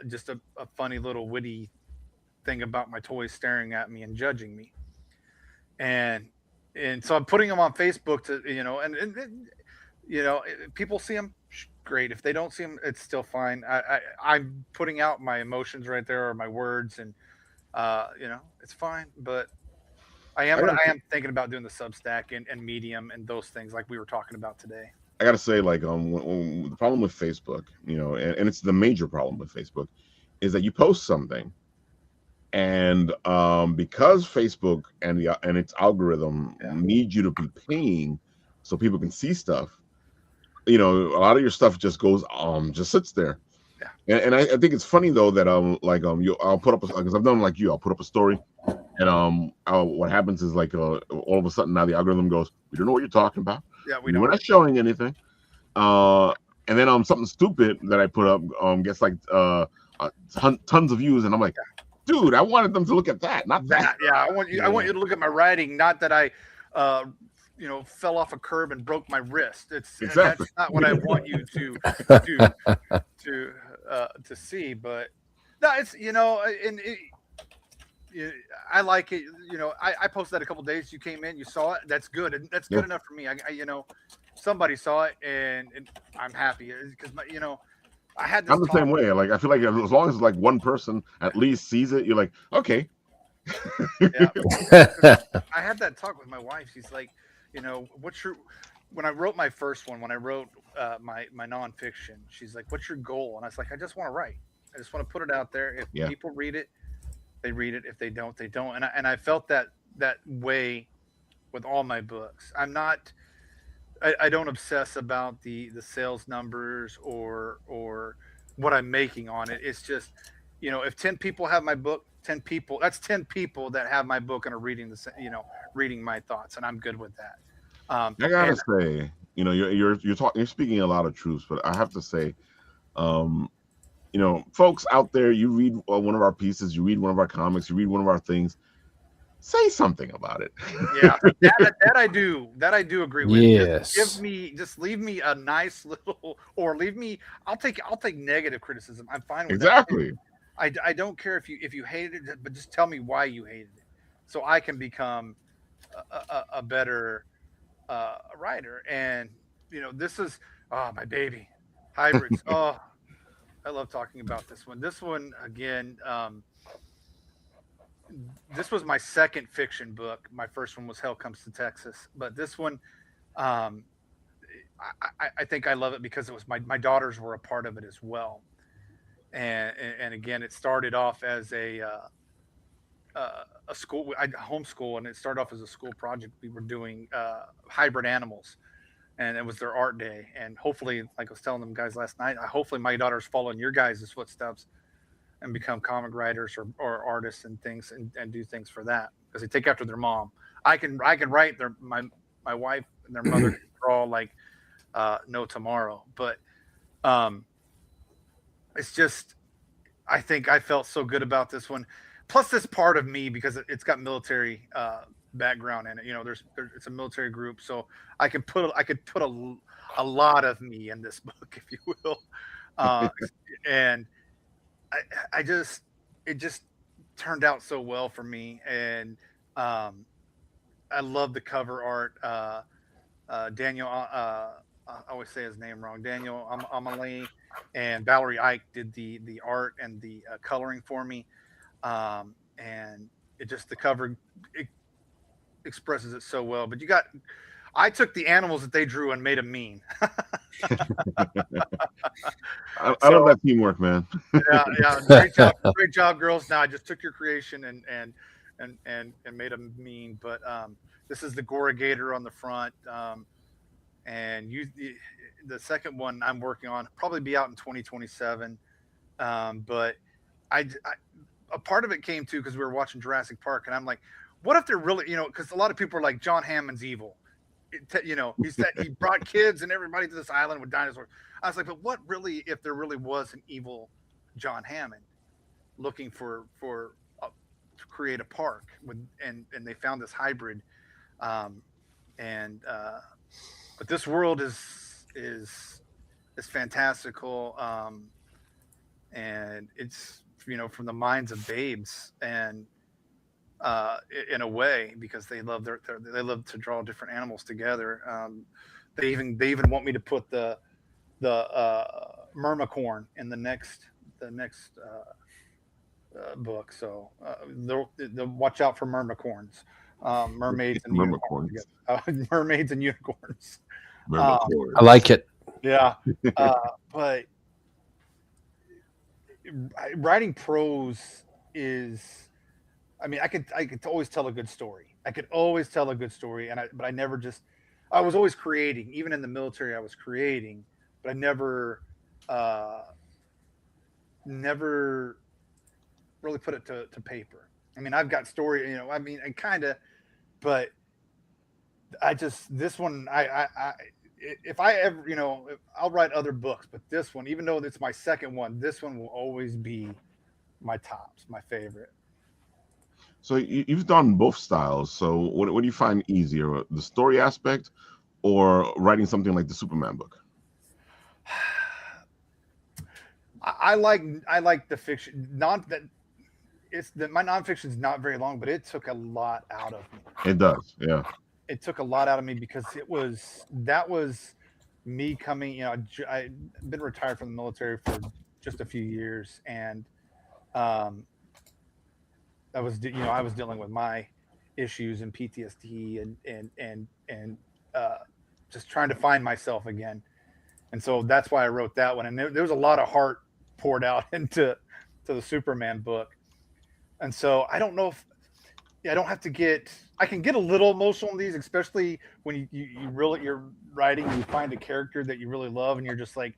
just a funny little witty thing about my toys staring at me and judging me. And so I'm putting them on Facebook to, and people see them, great. If they don't see them, it's still fine. I'm putting out my emotions right there, or my words, and it's fine. But I am thinking about doing the Substack and Medium and those things like we were talking about today. I gotta say, like, when the problem with Facebook, and it's the major problem with Facebook, is that you post something, and because Facebook and its algorithm need you to be paying so people can see stuff, a lot of your stuff just goes just sits there. Yeah. And I think it's funny though that I'll put up, because I've done like you, I'll put up a story, and what happens is like all of a sudden now the algorithm goes, we don't know what you're talking about. Yeah, we're not showing anything. And then something stupid that I put up gets like tons of views, and I'm like, dude, I wanted them to look at that, not that. Yeah, I want you to look at my writing, not that I fell off a curb and broke my wrist. That's not what I want you to see. But no, it's I like it. I posted that a couple days. You came in, you saw it. That's good. And that's good enough for me. I somebody saw it, and I'm happy because I had this. I'm the same way. Like, I feel like as long as like one person at least sees it, you're like, okay. Yeah. I had that talk with my wife. She's like, when I wrote my first one, when I wrote my nonfiction, she's like, what's your goal? And I was like, I just want to write. I just want to put it out there. If people read it, they read it. If they don't, they don't. And I felt that way with all my books. I don't obsess about the sales numbers or what I'm making on it. It's just, if 10 people have my book, 10 people, that's 10 people that have my book and are reading reading my thoughts, and I'm good with that. I gotta say, you're speaking a lot of truths, but I have to say, folks out there, you read one of our pieces, you read one of our comics, you read one of our things. say something about it. Yeah, that I do. That I do agree with. Yes. Just leave me a nice little, or leave me. I'll take negative criticism. I'm fine with that. Exactly. I don't care if you hated it, but just tell me why you hated it, so I can become a better writer. And this is my baby, hybrids. Oh, I love talking about this one. This one again. This was my second fiction book. My first one was Hell Comes to Texas, but this one, um, I think I love it because it was my daughters were a part of it as well. And again, it started off as a school. I homeschool, and it started off as a school project. We were doing hybrid animals, and it was their art day. And hopefully, like I was telling them guys last night, hopefully my daughter's following your guys' footsteps and become comic writers or artists and things, and do things for that, because they take after their mom. I can write my wife and their mother can draw like no tomorrow, but it's just, I think I felt so good about this one. Plus this part of me, because it's got military background in it. It's a military group, so I could put a lot of me in this book, if you will. And it just turned out so well for me. And I love the cover art. Daniel, I always say his name wrong. Daniel Amelie and Valerie Ike did the art and the coloring for me. And the cover, it expresses it so well. But I took the animals that they drew and made them mean. I love that teamwork, man. Yeah, great job, girls. Now I just took your creation and made them mean. But this is the Gorigator on the front, and the second one I'm working on probably be out in 2027. But a part of it came too because we were watching Jurassic Park, and I'm like, what if they're really, because a lot of people are like, John Hammond's evil. He said he brought kids and everybody to this island with dinosaurs. I was like, but what really if there really was an evil John Hammond looking to create a park and they found this hybrid, but this world is fantastical, and it's from the minds of babes, and in a way, because they love they love to draw different animals together. They even want me to put the mermacorn in the next book. So they'll watch out for mermacorns, mermaids and unicorns. Mermaids and unicorns. I like it. Yeah, but writing prose is. I mean, I could always tell a good story. I could always tell a good story, but I was always creating. Even in the military, I was creating, but I never really put it to paper. I mean, I've got story, I kind of, but this one, if I ever, I'll write other books, but this one, even though it's my second one, this one will always be my tops, my favorite. So you've done both styles. So what do you find easier, the story aspect or writing something like the Superman book? I like the fiction. My nonfiction is not very long, but it took a lot out of me. It does, yeah. It took a lot out of me because that was me coming. I've been retired from the military for just a few years, and I was dealing with my issues and PTSD and just trying to find myself again. And so that's why I wrote that one. And there was a lot of heart poured out into the Superman book. And so I don't know if I don't have to I can get a little emotional in these, especially when you're writing, you find a character that you really love and you're just like,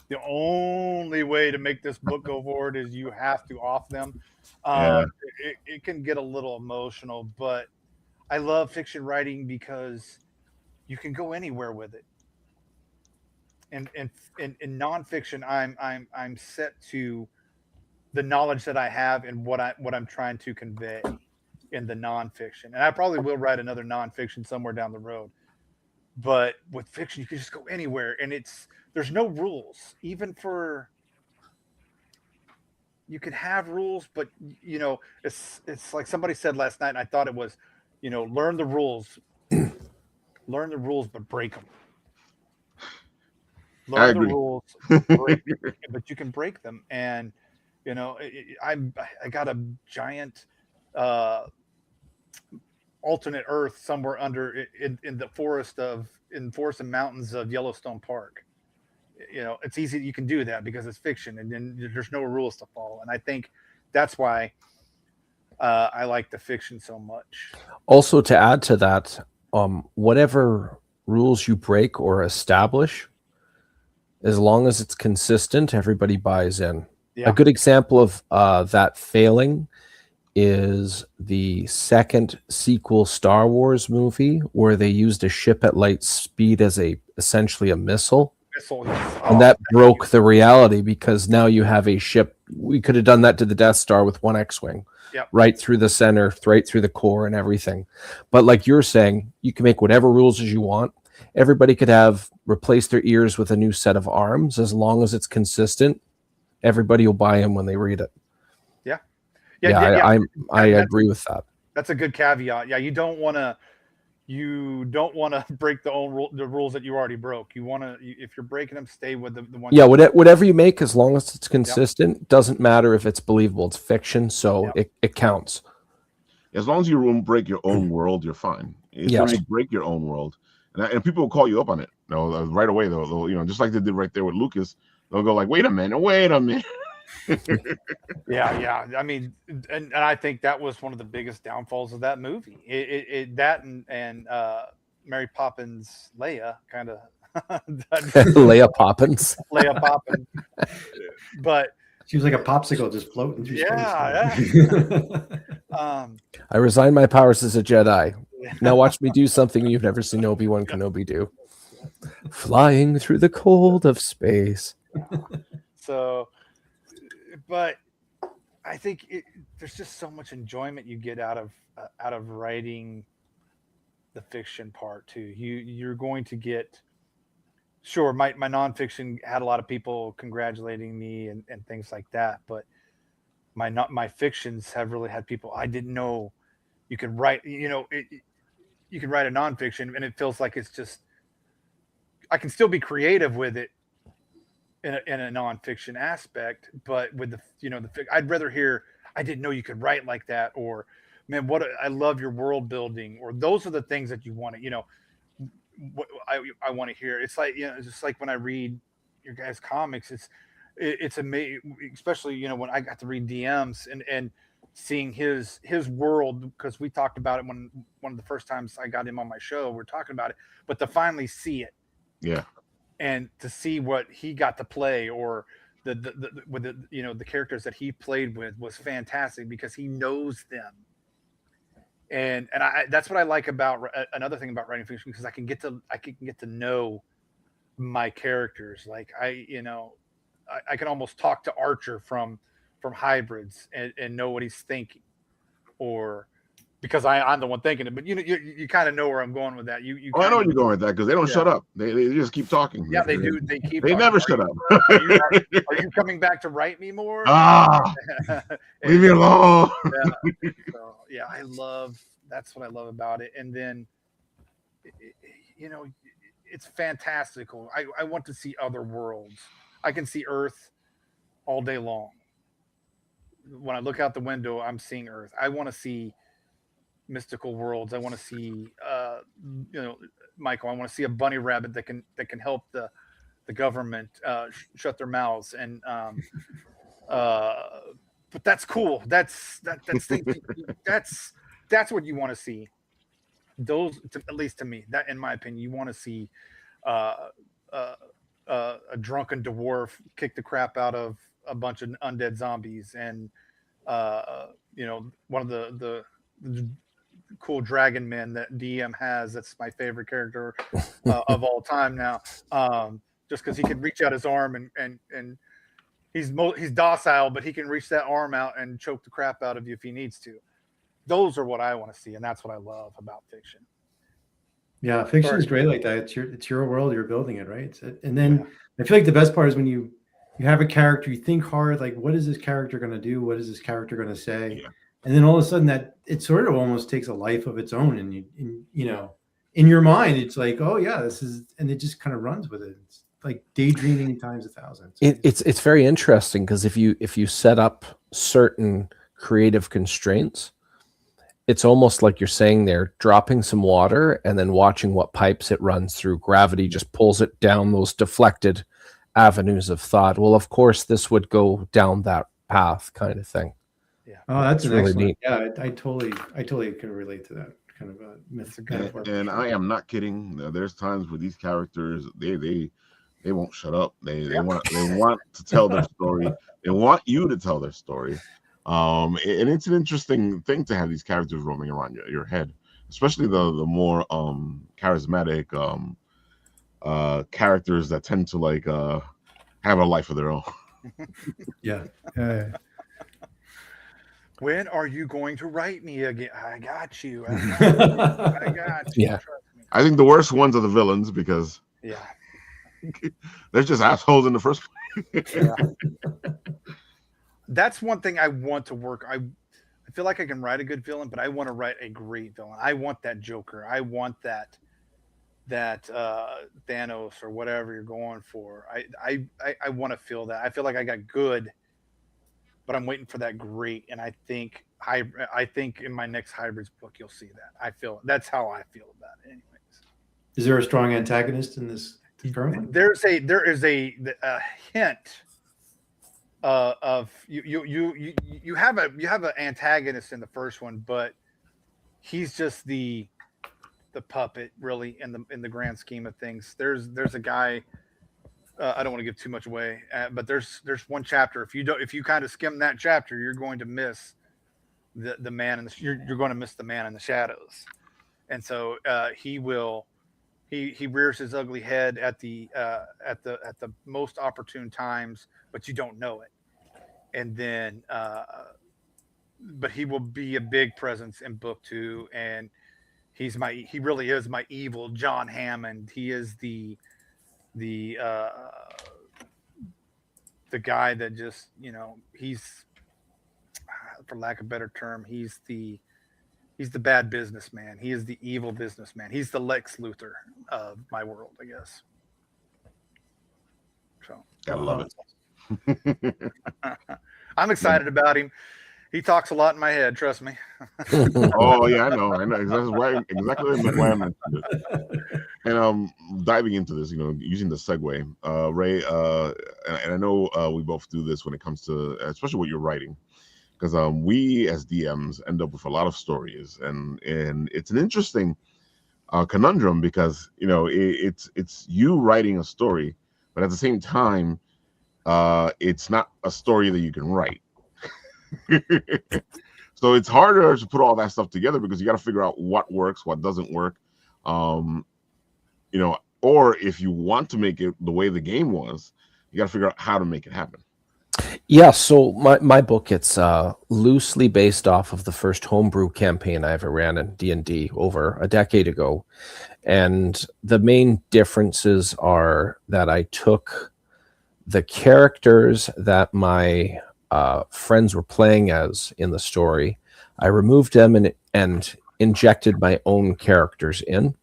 the only way to make this book go forward is you have to off them. It can get a little emotional, but I love fiction writing because you can go anywhere with it. And in nonfiction, I'm set to the knowledge that I have and what I'm trying to convey. in the nonfiction. And I probably will write another nonfiction somewhere down the road. But with fiction, you can just go anywhere, and there's no rules. Even for you can have rules, but it's like somebody said last night, and I thought it was, learn the rules, but break them. I Learn the agree. rules, but you can break them. And I got a giant uh, alternate Earth somewhere under in the forest and mountains of Yellowstone Park. It's easy. You can do that because it's fiction, and then there's no rules to follow. And I think that's why I like the fiction so much. Also, to add to that, whatever rules you break or establish, as long as it's consistent, everybody buys in. Yeah. A good example of that failing is the second sequel Star Wars movie, where they used a ship at light speed as essentially a missile. And that broke the reality, because now you have a ship. We could have done that to the Death Star with one X-Wing. Yep. Right through the center, right through the core and everything. But like you're saying, you can make whatever rules as you want. Everybody could replace their ears with a new set of arms. As long as it's consistent, everybody will buy them when they read it. Yeah. I agree with that. That's a good caveat. Yeah, you don't want to break the rules that you already broke. You want to, if you're breaking them, stay with the one. Yeah, whatever you make, as long as it's consistent, doesn't matter if it's believable. It's fiction, so it counts. As long as you won't break your own world, you're fine. If you break your own world, and people will call you up on it, right away. They'll just like they did right there with Lucas. They'll go like, "Wait a minute." Yeah. I mean, and I think that was one of the biggest downfalls of that movie. That and Mary Poppins Leia kind of Leia Poppins. Leia Poppins. But she was like a popsicle just floating through space. I resign my powers as a Jedi. Now watch me do something you've never seen Obi-Wan Kenobi do. Flying through the cold of space. So, but I think there's just so much enjoyment you get out of writing the fiction part too. You're going to get, sure, my nonfiction had a lot of people congratulating me and things like that, but my fictions have really had people, I didn't know you could write, you can write a nonfiction and it feels like it's just, I can still be creative with it in a nonfiction aspect, but with I'd rather hear, I didn't know you could write like that, or man, I love your world building, or those are the things that you want to, what I want to hear. It's like, it's just like when I read your guys' comics, it's amazing, especially, when I got to read DMs and seeing his world, because we talked about it when one of the first times I got him on my show, we're talking about it, but to finally see it. Yeah. And to see what he got to play, or the characters that he played with, was fantastic because he knows them. And that's what I like about another thing about writing fiction, because I can get to know my characters. Like I can almost talk to Archer from Hybrids and know what he's thinking, or because I'm the one thinking it. But you kind of know where I'm going with that. I know where you're going with that, because they don't shut up. They just keep talking. Yeah, they do. They keep. They never shut up. Are you coming back to write me more? Leave me alone. So, I love. That's what I love about it. And then, it's fantastical. I want to see other worlds. I can see Earth all day long. When I look out the window, I'm seeing Earth. I want to see mystical worlds. I want to see, Michael. I want to see a bunny rabbit that can help the government shut their mouths. And but that's cool. That's what you want to see. Those, at least to me, that in my opinion, you want to see a drunken dwarf kick the crap out of a bunch of undead zombies, and one of the cool dragon men that DM has. That's my favorite character of all time now. Just because he can reach out his arm and he's docile, but he can reach that arm out and choke the crap out of you if he needs to. Those are what I want to see, and that's what I love about fiction. Yeah, fiction is great like that. It's your world. You're building it, right? And then I feel like the best part is when you have a character, you think hard, like, what is this character going to do? What is this character going to say? Yeah. And then all of a sudden that it sort of almost takes a life of its own. And you know, in your mind, it's like, oh yeah, this is, and it just kind of runs with it. It's like daydreaming times 1,000. It's very interesting because if you set up certain creative constraints, it's almost like you're saying there, dropping some water and then watching what pipes it runs through. Gravity just pulls it down those deflected avenues of thought. Well, of course, this would go down that path, kind of thing. Yeah. Oh, that's really excellent. neat. Yeah, I totally can relate to that kind of a myth. And I am not kidding. There's times where these characters they won't shut up. They want to tell their story. They want you to tell their story. And it's an interesting thing to have these characters roaming around your head, especially the more charismatic characters that tend to like have a life of their own. Yeah. When are you going to write me again? I got you. I got you. Yeah. Trust me. I think the worst ones are the villains because Yeah. they're just assholes in the first place. Yeah. That's one thing I want to work. I feel like I can write a good villain, but I want to write a great villain. I want that Joker. I want that Thanos or whatever you're going for. I want to feel that. I feel like I got good, but I'm waiting for that great. And I think in my next Hybrids book you'll see that. I feel that's how I feel about it. Anyways, Is there a strong antagonist in this current one? there is a hint of you have an antagonist in the first one, but he's just the puppet really in the grand scheme of things. There's a guy, I don't want to give too much away, but there's one chapter. If you kind of skim that chapter, you're going to miss the man in the you're going to miss the man in the shadows, and so he rears his ugly head at the most opportune times, but you don't know it. And then, but he will be a big presence in book 2, and he really is my evil John Hammond. He is the guy that just, he's, for lack of a better term, he's the bad businessman. He is the evil businessman. He's the Lex Luthor of my world, I guess. So Gotta love it. I'm excited about him. He talks a lot in my head, trust me. Oh yeah, I know exactly why I mentioned it. And diving into this, using the segue, Ray, and I know we both do this when it comes to especially what you're writing, because we as DMs end up with a lot of stories, and it's an interesting conundrum because it's you writing a story, but at the same time it's not a story that you can write. So it's harder to put all that stuff together because you got to figure out what works, what doesn't work, or if you want to make it the way the game was, you got to figure out how to make it happen. Yeah, so my book, it's loosely based off of the first homebrew campaign I ever ran in D&D over a decade ago. And the main differences are that I took the characters that my friends were playing as in the story, I removed them and injected my own characters in.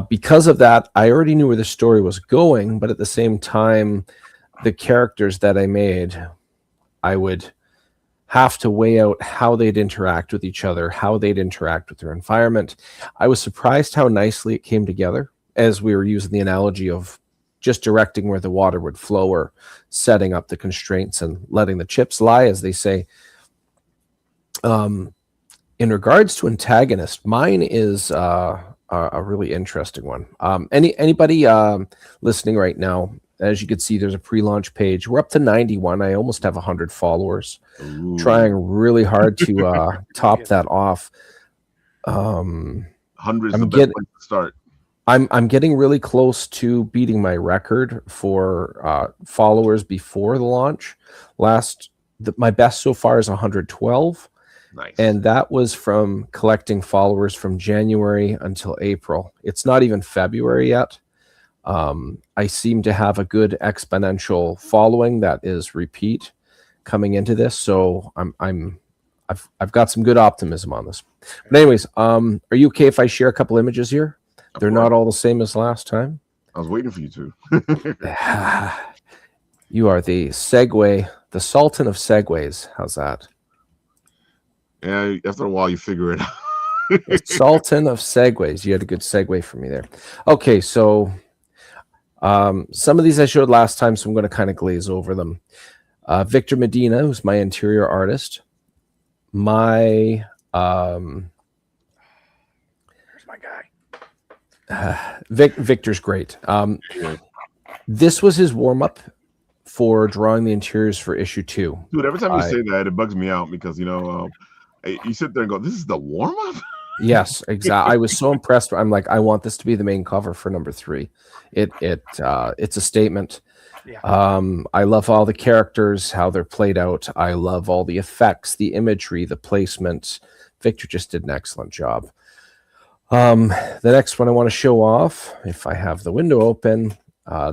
Because of that, I already knew where the story was going, but at the same time, the characters that I made, I would have to weigh out how they'd interact with each other, how they'd interact with their environment. I was surprised how nicely it came together, as we were using the analogy of just directing where the water would flow or setting up the constraints and letting the chips lie, as they say. In regards to antagonist, mine is a really interesting one. Anybody listening right now, as you can see, there's a pre-launch page. We're up to 91. I almost have 100 followers. Ooh. Trying really hard to top that off. Hundreds is the best place to start. I'm getting really close to beating my record for followers before the launch. My best so far is 112, Nice. And that was from collecting followers from January until April. It's not even February yet. I seem to have a good exponential following that is repeat coming into this, so I've got some good optimism on this. But anyways, are you okay if I share a couple images here? They're not all the same as last time. I was waiting for you to. You are the the sultan of segues. How's that? Yeah, after a while you figure it out. The sultan of segues. You had a good segue for me there. Okay, so some of these I showed last time, so I'm going to kind of glaze over them. Victor Medina, who's my interior artist. My Where's my guy? Victor's great. This was his warm-up for drawing the interiors for issue 2. Dude, every time you say that, it bugs me out because you sit there and go, "This is the warm-up." Yes, exactly. I was so impressed. I'm like, I want this to be the main cover for number 3. It's a statement. Yeah. I love all the characters, how they're played out. I love all the effects, the imagery, the placement. Victor just did an excellent job. The next one I want to show off, if I have the window open,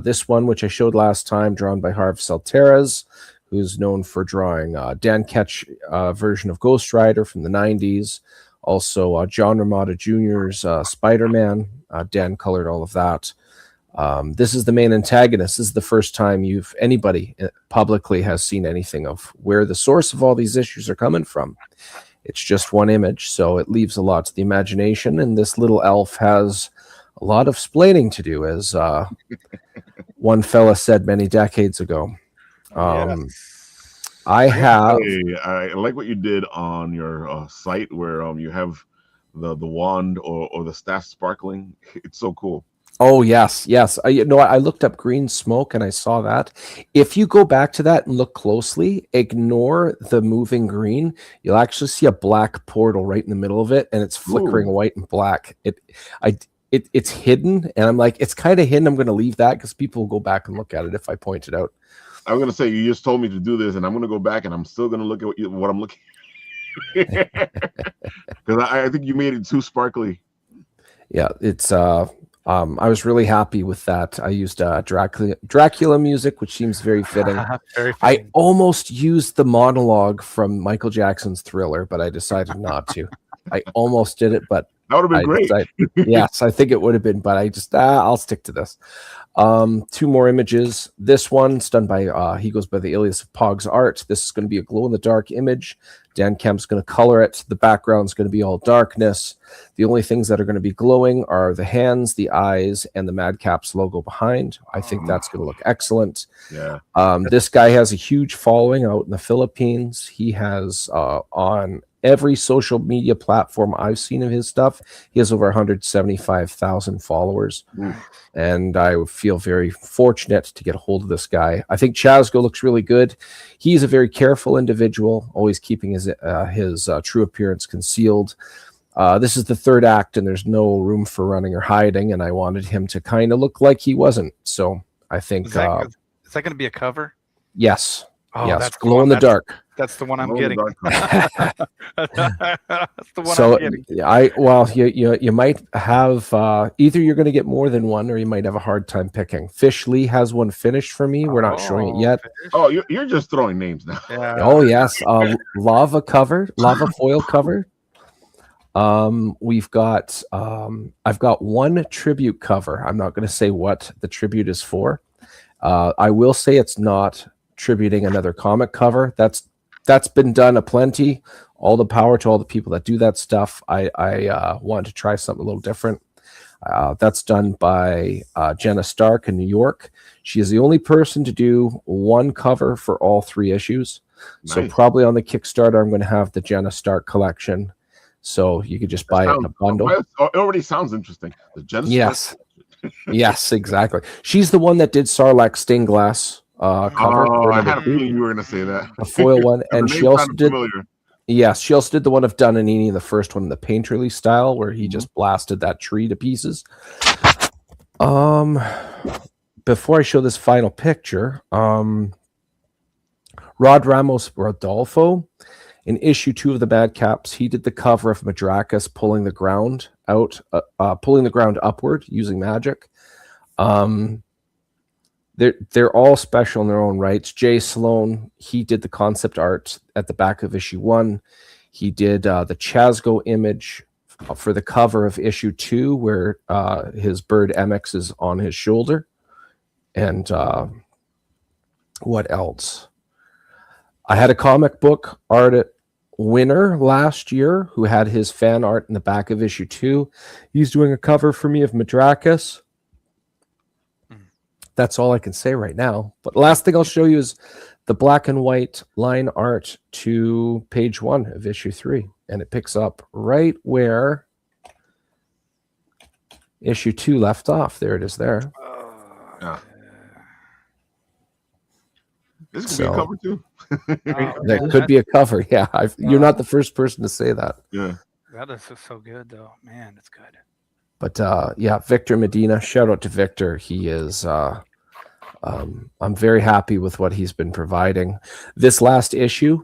this one, which I showed last time, drawn by Harv Salteras, who's known for drawing Dan Ketch version of Ghost Rider from the 90s. Also, John Romita Jr.'s Spider-Man. Dan colored all of that. This is the main antagonist. This is the first time anybody publicly has seen anything of where the source of all these issues are coming from. It's just one image, so it leaves a lot to the imagination, and this little elf has a lot of splaining to do, as one fella said many decades ago. I like what you did on your site where you have the wand or the staff sparkling. It's so cool. Oh, yes. I looked up green smoke and I saw that. If you go back to that and look closely, ignore the moving green. You'll actually see a black portal right in the middle of it, and it's flickering white and black. It's hidden, and I'm like, it's kind of hidden. I'm going to leave that because people will go back and look at it if I point it out. I'm going to say, you just told me to do this, and I'm going to go back, and I'm still going to look at what I'm looking at. Because I think you made it too sparkly. Yeah, it's... I was really happy with that. I used Dracula music, which seems very fitting. Very fitting. I almost used the monologue from Michael Jackson's Thriller, but I decided not to. I almost did it, but that would have been great. Yes, I think it would have been, but I just I'll stick to this. 2 more images. This one's done by he goes by the alias of Pog's Art. This is going to be a glow-in-the-dark image. Dan Kemp's going to color it. The background's going to be all darkness. The only things that are going to be glowing are the hands, the eyes, and the Madcaps logo behind. I think that's going to look excellent. Yeah. This guy has a huge following out in the Philippines. He has on every social media platform I've seen of his stuff, he has over 175,000 followers. And I feel very fortunate to get a hold of this guy. I think Chasgo looks really good. He's a very careful individual, always keeping his true appearance concealed. This is the 3rd act, and there's no room for running or hiding, and I wanted him to kind of look like he wasn't. So I think... Is that going to be a cover? Yes. Oh, yes, that's glow in the dark. That's the one I'm getting. That's the one I'm getting. You might have either you're going to get more than one, or you might have a hard time picking. Fish Lee has one finished for me. We're not showing it yet. Oh, you're just throwing names now. Yeah. Oh yes, lava foil cover. We've got I've got one tribute cover. I'm not going to say what the tribute is for. I will say it's not tributing another comic cover. That's been done aplenty. All the power to all the people that do that stuff. I wanted to try something a little different. That's done by Jenna Stark in New York. She is the only person to do one cover for all 3 issues. Nice. So probably on the Kickstarter, I'm going to have the Jenna Stark collection. So you could just buy it in a bundle. It already sounds interesting. The Jenna Stark. Yes, exactly. She's the one that did Sarlacc stained glass cover. I had a feeling you were going to say that. A foil one. And she also did... Yes, she also did the one of Dunanini, the first one in the painterly style, where he just blasted that tree to pieces. Before I show this final picture, Rod Ramos Rodolfo In issue 2 of the Madcaps, he did the cover of Madrakas pulling the ground upward using magic. They're all special in their own rights. Jay Sloan, he did the concept art at the back of issue 1. He did the Chasgo image for the cover of issue 2, where his bird MX is on his shoulder. And what else? I had a comic book art winner last year who had his fan art in the back of issue 2. He's doing a cover for me of Madrakas. That's all I can say right now. But the last thing I'll show you is the black and white line art to page 1 of issue 3. And it picks up right where issue 2 left off. There it is there. Yeah. This could be a cover too. That could be a cover. Yeah. You're not the first person to say that. Yeah. That is just so good, though. Man, it's good. But yeah, Victor Medina, shout out to Victor. He is, I'm very happy with what he's been providing. This last issue,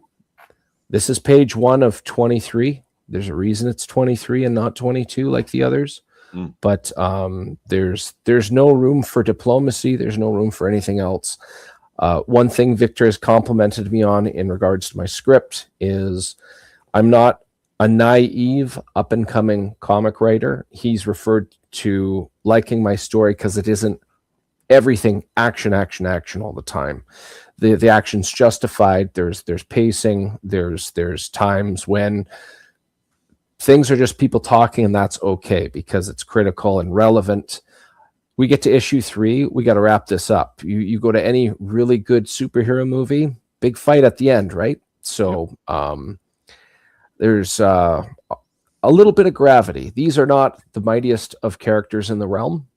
this is page 1 of 23. There's a reason it's 23 and not 22 like the others. But there's no room for diplomacy. There's no room for anything else. One thing Victor has complimented me on in regards to my script is I'm not a naive up-and-coming comic writer. He's referred to liking my story because it isn't everything action all the time. The action's justified. There's pacing. There's times when things are just people talking, and that's okay because it's critical and relevant. We get to issue 3. We got to wrap this up. You go to any really good superhero movie, big fight at the end, right? So there's a little bit of gravity. These are not the mightiest of characters in the realm.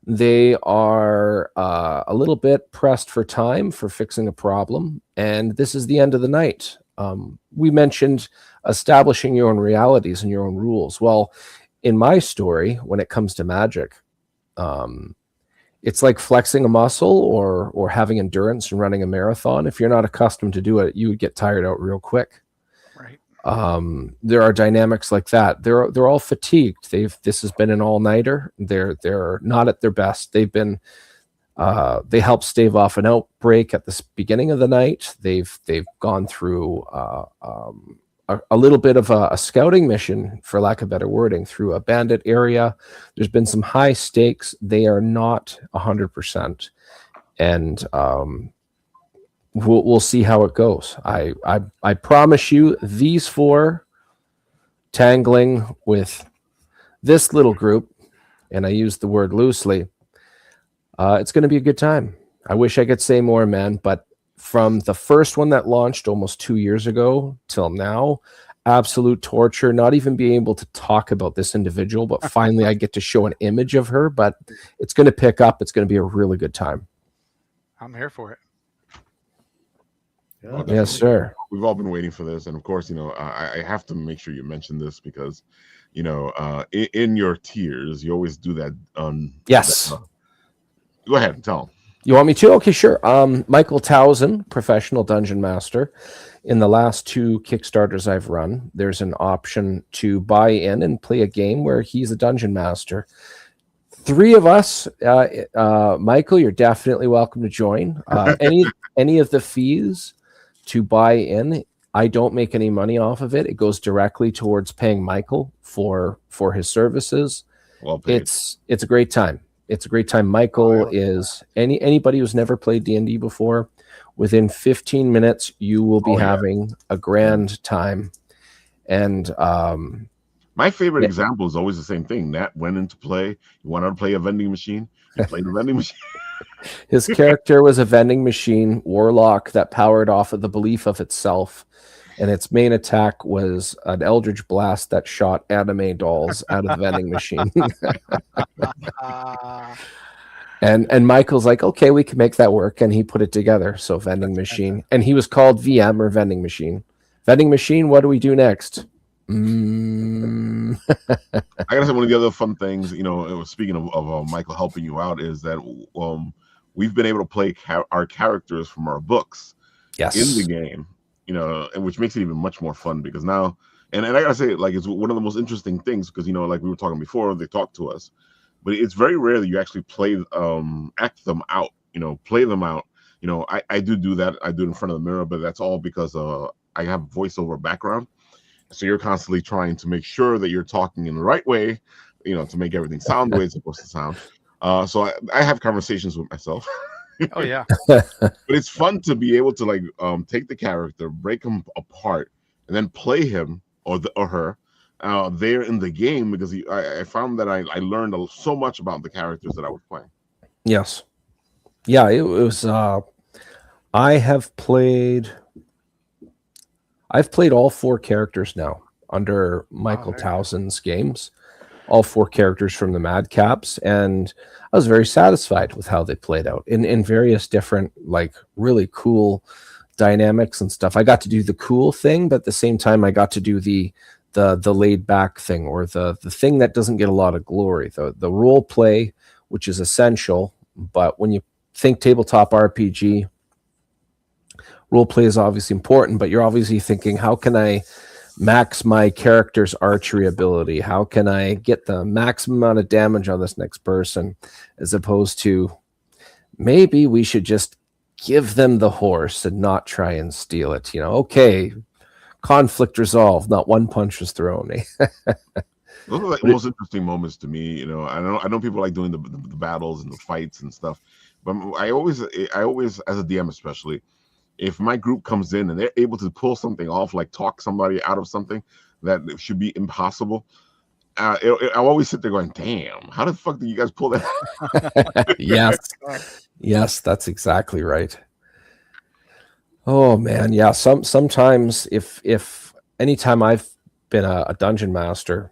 They are a little bit pressed for time for fixing a problem, and this is the end of the night. We mentioned establishing your own realities and your own rules. Well, in my story, when it comes to magic, it's like flexing a muscle or having endurance and running a marathon. If you're not accustomed to do it, you would get tired out real quick. Right. There are dynamics like that. They're all fatigued. This has been an all-nighter. They're not at their best. They've been they helped stave off an outbreak at the beginning of the night. They've gone through a little bit of a scouting mission, for lack of better wording, through a bandit area. There's been some high stakes. They are not 100%, and we'll see how it goes. I promise you, these 4 tangling with this little group, and I use the word loosely, it's going to be a good time. I wish I could say more, man, but from the first one that launched almost 2 years ago till now, absolute torture, not even being able to talk about this individual, but finally I get to show an image of her, but it's going to pick up. It's going to be a really good time. I'm here for it. Well, yes, sir. We've all been waiting for this. And of course, I have to make sure you mention this because, in your tiers, you always do that. Yes. Go ahead and tell them. You want me to? Okay, sure. Michael Towson, professional dungeon master. In the last 2 Kickstarters I've run, there's an option to buy in and play a game where he's a dungeon master. 3 of us, Michael, you're definitely welcome to join. Any of the fees to buy in, I don't make any money off of it. It goes directly towards paying Michael for his services. Well paid. It's a great time. It's a great time. Michael is anybody who's never played D&D before. Within 15 minutes, you will be having a grand time. And my favorite example is always the same thing. Nat went into play. You wanted to play a vending machine. You played a vending machine. His character was a vending machine warlock that powered off of the belief of itself. And its main attack was an eldritch blast that shot anime dolls out of the vending machine. And Michael's like, okay, we can make that work. And he put it together. So vending machine. And he was called VM or vending machine. Vending machine, what do we do next? I gotta say, one of the other fun things, speaking of Michael helping you out, is that we've been able to play our characters from our books in the game. you know, and which makes it even much more fun because now, and I gotta say, like, it's one of the most interesting things because, you know, like we were talking before, they talk to us, but it's very rare that you actually act them out, you know, play them out. You know, I do that. I do it in front of the mirror, but that's all because I have voiceover background. So you're constantly trying to make sure that you're talking in the right way, you know, to make everything sound the way it's supposed to sound. So I have conversations with myself. Oh yeah. But it's fun to be able to like take the character, break him apart, and then play him or her there in the game because I found that I learned so much about the characters that I was playing. Yes. Yeah, it was I've played all 4 characters now under Michael Towson's games, all 4 characters from the Madcaps, and I was very satisfied with how they played out in various different, like, really cool dynamics and stuff. I got to do the cool thing, but at the same time, I got to do the laid back thing, or the thing that doesn't get a lot of glory, the role play, which is essential. But when you think tabletop RPG, role play is obviously important, but you're obviously thinking, how can I max my character's archery ability? How can I get the maximum amount of damage on this next person? As opposed to, maybe we should just give them the horse and not try and steal it. You know, okay, conflict resolved, not one punch was thrown. Those are like the most interesting moments to me. You know, I know people like doing the battles and the fights and stuff, but I always, as a DM especially, if my group comes in and they're able to pull something off, like talk somebody out of something that should be impossible, I always sit there going, damn, how the fuck did you guys pull that? Yes, that's exactly right. Oh man, yeah. Sometimes if anytime I've been a dungeon master,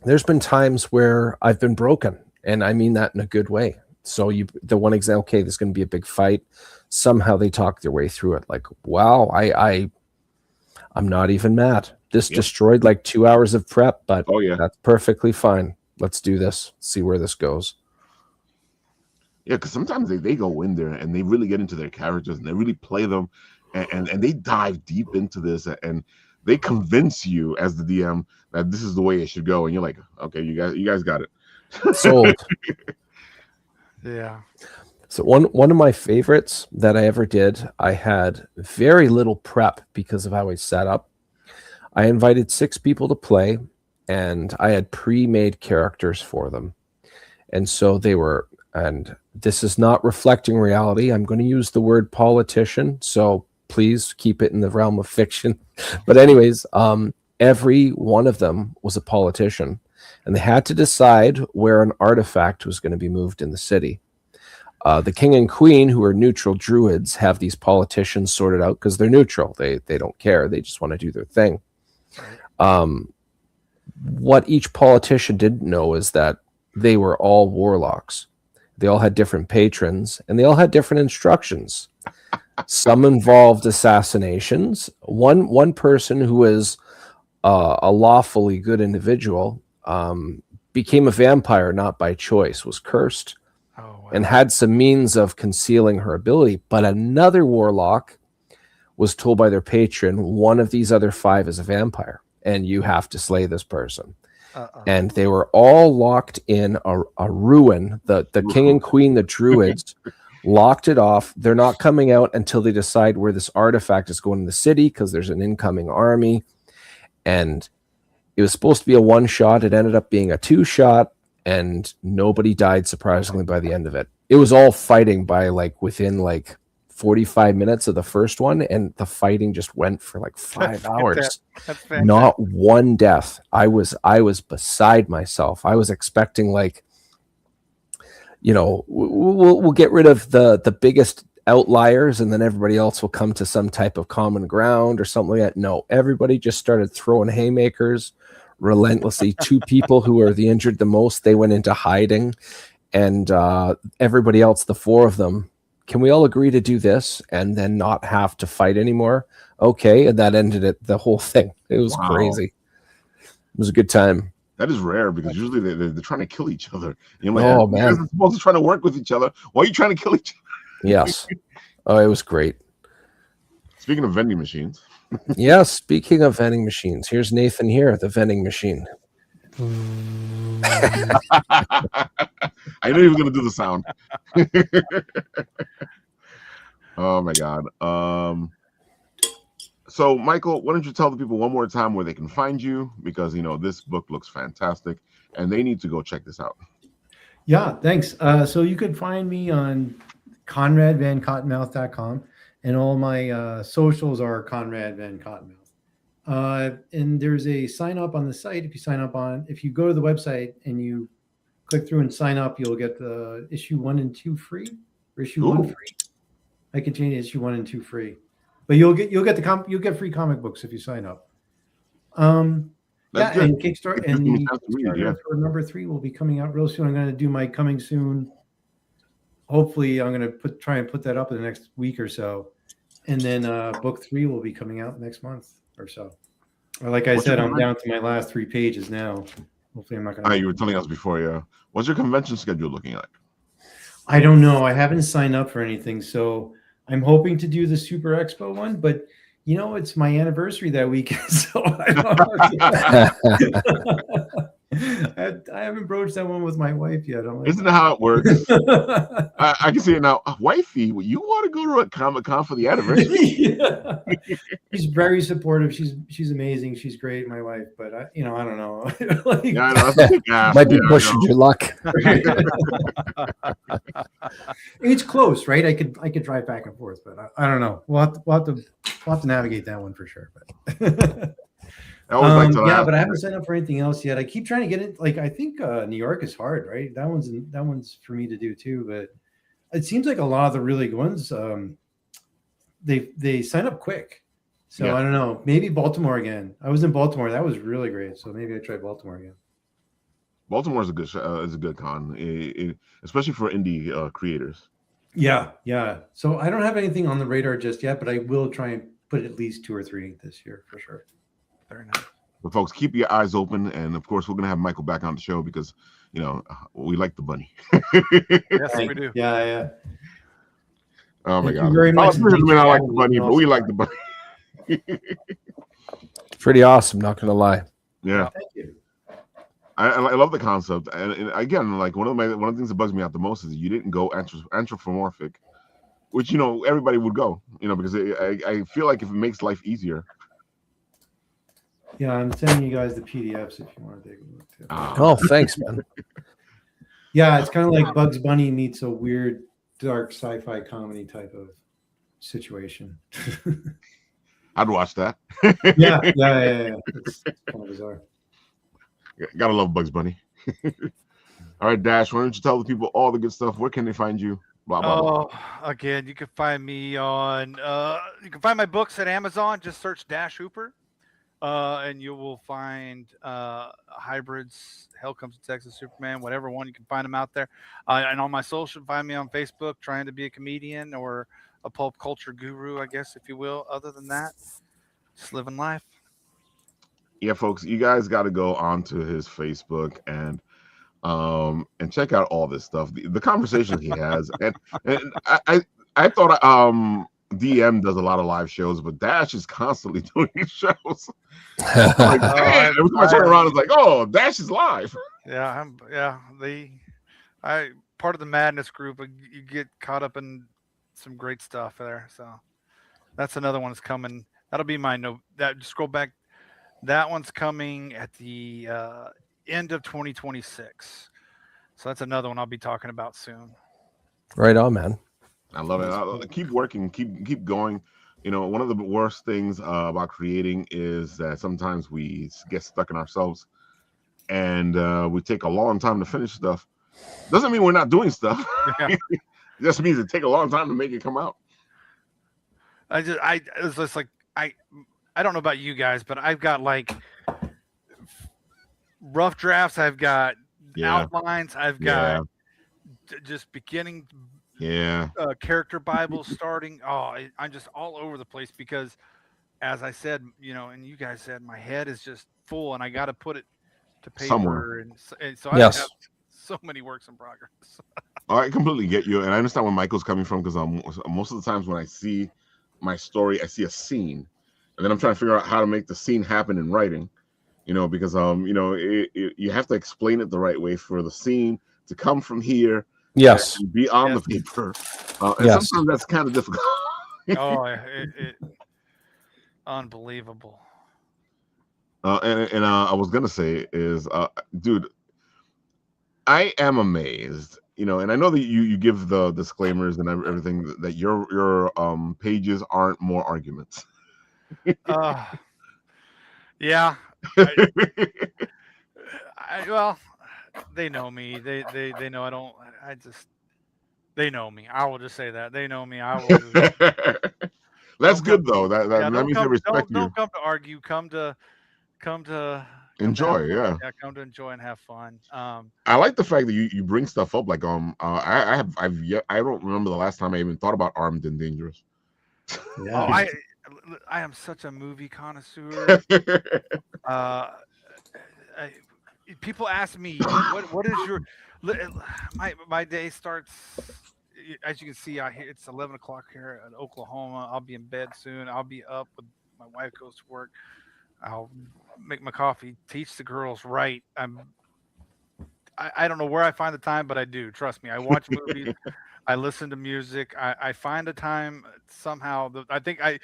there's been times where I've been broken, and I mean that in a good way. So the one example, okay, there's going to be a big fight. Somehow they talk their way through it. Like, wow, I'm not even mad. This destroyed like 2 hours of prep, but that's perfectly fine. Let's do this. See where this goes. Yeah, because sometimes they go in there and they really get into their characters and they really play them, and they dive deep into this and they convince you as the DM that this is the way it should go, and you're like, okay, you guys got it. Sold. Yeah. So one of my favorites that I ever did, I had very little prep because of how I set up. I invited 6 people to play, and I had pre-made characters for them. And so they were, and this is not reflecting reality. I'm going to use the word politician, so please keep it in the realm of fiction. But anyways, every one of them was a politician, and they had to decide where an artifact was going to be moved in the city. The king and queen, who are neutral druids, have these politicians sorted out because they're neutral. They don't care. They just want to do their thing. What each politician didn't know is that they were all warlocks. They all had different patrons, and they all had different instructions. Some involved assassinations. One person who was a lawfully good individual became a vampire, not by choice, was cursed, and had some means of concealing her ability. But another warlock was told by their patron, one of these other 5 is a vampire, and you have to slay this person. And they were all locked in a ruin. The king and queen, the druids, locked it off. They're not coming out until they decide where this artifact is going in the city, because there's an incoming army. And it was supposed to be a 1-shot. It ended up being a 2-shot, and nobody died, surprisingly, by the end of it. It was all fighting by within 45 minutes of the first one, and the fighting just went for 5 hours. Not one death. I was beside myself. I was expecting we'll get rid of the biggest outliers, and then everybody else will come to some type of common ground or something like that. No, everybody just started throwing haymakers relentlessly. 2 people who were the injured the most, they went into hiding, and everybody else, the 4 of them, can we all agree to do this and then not have to fight anymore? Okay, and that ended it. The whole thing. It was crazy. It was a good time. That is rare, because usually they're trying to kill each other. And you're like, oh man, you're supposed to try to work with each other. Why are you trying to kill each other? Yes. Oh, it was great. Speaking of vending machines. Yeah, speaking of vending machines, here's Nathan here, the vending machine. I knew he was going to do the sound. Oh my God. So Michael, why don't you tell the people one more time where they can find you? Because this book looks fantastic and they need to go check this out. Yeah, thanks. So you could find me on ConradVanCottonmouth.com, and all my socials are Conrad Van Cottonmouth. And there's a sign up on the site. If you go to the website and you click through and sign up, you'll get the issue 1 and 2 free, or issue 1 free. I can change issue 1 and 2 free, but you'll get free comic books if you sign up. That's yeah, good. and Kickstarter for number 3 will be coming out real soon. I'm going to do my coming soon. Hopefully, I'm going to try and put that up in the next week or so, and then book 3 will be coming out next month or so. Or like I said, I'm down to my last 3 pages now. Hopefully, I'm not going to. You were telling us before, yeah. What's your convention schedule looking like? I don't know. I haven't signed up for anything, so I'm hoping to do the Super Expo one, but it's my anniversary that weekend, so I haven't broached that one with my wife yet. Isn't that how it works? I can see it now. Wifey, you want to go to a Comic-Con for the anniversary? Yeah. She's very supportive. She's amazing. She's great, my wife. But I don't know. Yeah, I know. Might be pushing your luck. It's close, right? I could drive back and forth, but I don't know. We'll have to navigate that one for sure. But but I haven't signed up for anything else yet. I keep trying to get it. Like, I think New York is hard, right? That one's for me to do too. But it seems like a lot of the really good ones, they sign up quick. So yeah. I don't know. Maybe Baltimore again. I was in Baltimore. That was really great. So maybe I try Baltimore again. Baltimore is a good con, especially for indie creators. Yeah. So I don't have anything on the radar just yet, but I will try and put at least 2 or 3 this year for sure. Very nice. But folks, keep your eyes open, and of course, we're gonna have Michael back on the show because we like the bunny. Yes, we do. Yeah. Oh my Thank God! you very much. I like the bunny, but we like the bunny. Pretty awesome, not gonna lie. Yeah. Thank you. I love the concept, and again, like one of the things that bugs me out the most is you didn't go anthropomorphic, which everybody would go, because I feel like if it makes life easier. Yeah, I'm sending you guys the PDFs if you want to take a look too. Oh, thanks, man. Yeah, it's kind of like Bugs Bunny meets a weird, dark sci-fi comedy type of situation. I'd watch that. Yeah. It's kind of bizarre. Gotta love Bugs Bunny. All right, Dash, why don't you tell the people all the good stuff? Where can they find you? Blah, blah, blah. Again, you can find me on you can find my books at Amazon. Just search Dash Hooper. And you will find Hybrids, Hell Comes to Texas Superman, whatever one, you can find them out there. And on my social, find me on Facebook, trying to be a comedian or a pulp culture guru, I guess, if you will. Other than that, just living life. Yeah, folks, you guys got to go onto his Facebook and check out all this stuff, the conversations he has. And I thought DM does a lot of live shows, but Dash is constantly doing these shows. Like, man, every time I turn around, it's like, oh, Dash is live. Yeah, part of the madness group. You get caught up in some great stuff there. So that's another one that's coming. That'll be just scroll back. That one's coming at the end of 2026. So that's another one I'll be talking about soon. Right on, man. I love it. Keep working, keep going. One of the worst things about creating is that sometimes we get stuck in ourselves, and we take a long time to finish stuff. Doesn't mean we're not doing stuff. Yeah. It just means it take a long time to make it come out. It's just like I don't know about you guys, but I've got like rough drafts. I've got outlines. I've got just beginning. Yeah. Character Bibles starting. I'm just all over the place because, as I said, and you guys said, my head is just full, and I got to put it to paper. Somewhere. And so I have so many works in progress. I completely get you, and I understand where Michael's coming from because most of the times when I see my story, I see a scene, and then I'm trying to figure out how to make the scene happen in writing. Because you have to explain it the right way for the scene to come from here, Yes. and be on Yes. the paper, and Yes. sometimes that's kind of difficult. Oh, unbelievable. And I was gonna say is, dude, I am amazed, and I know that you give the disclaimers and everything, that your pages aren't more arguments. Yeah. Well, they know me. They know I don't. I just. They know me. I will just say that they know me. I will. Just, That's don't good come though. That don't means they come. respect you. Don't come to argue. Come to Enjoy, have fun. yeah. Come to enjoy and have fun. I like the fact that you bring stuff up, like I don't remember the last time I even thought about Armed and Dangerous. Oh, I am such a movie connoisseur. Uh, I, People ask me what is your my day starts. As you can see, it's 11 o'clock here in Oklahoma. I'll be in bed soon. I'll be up with my wife goes to work. I'll make my coffee, teach the girls, write. I don't know where I find the time, but I do. Trust me. I watch movies. I listen to music. I find a time somehow. I think I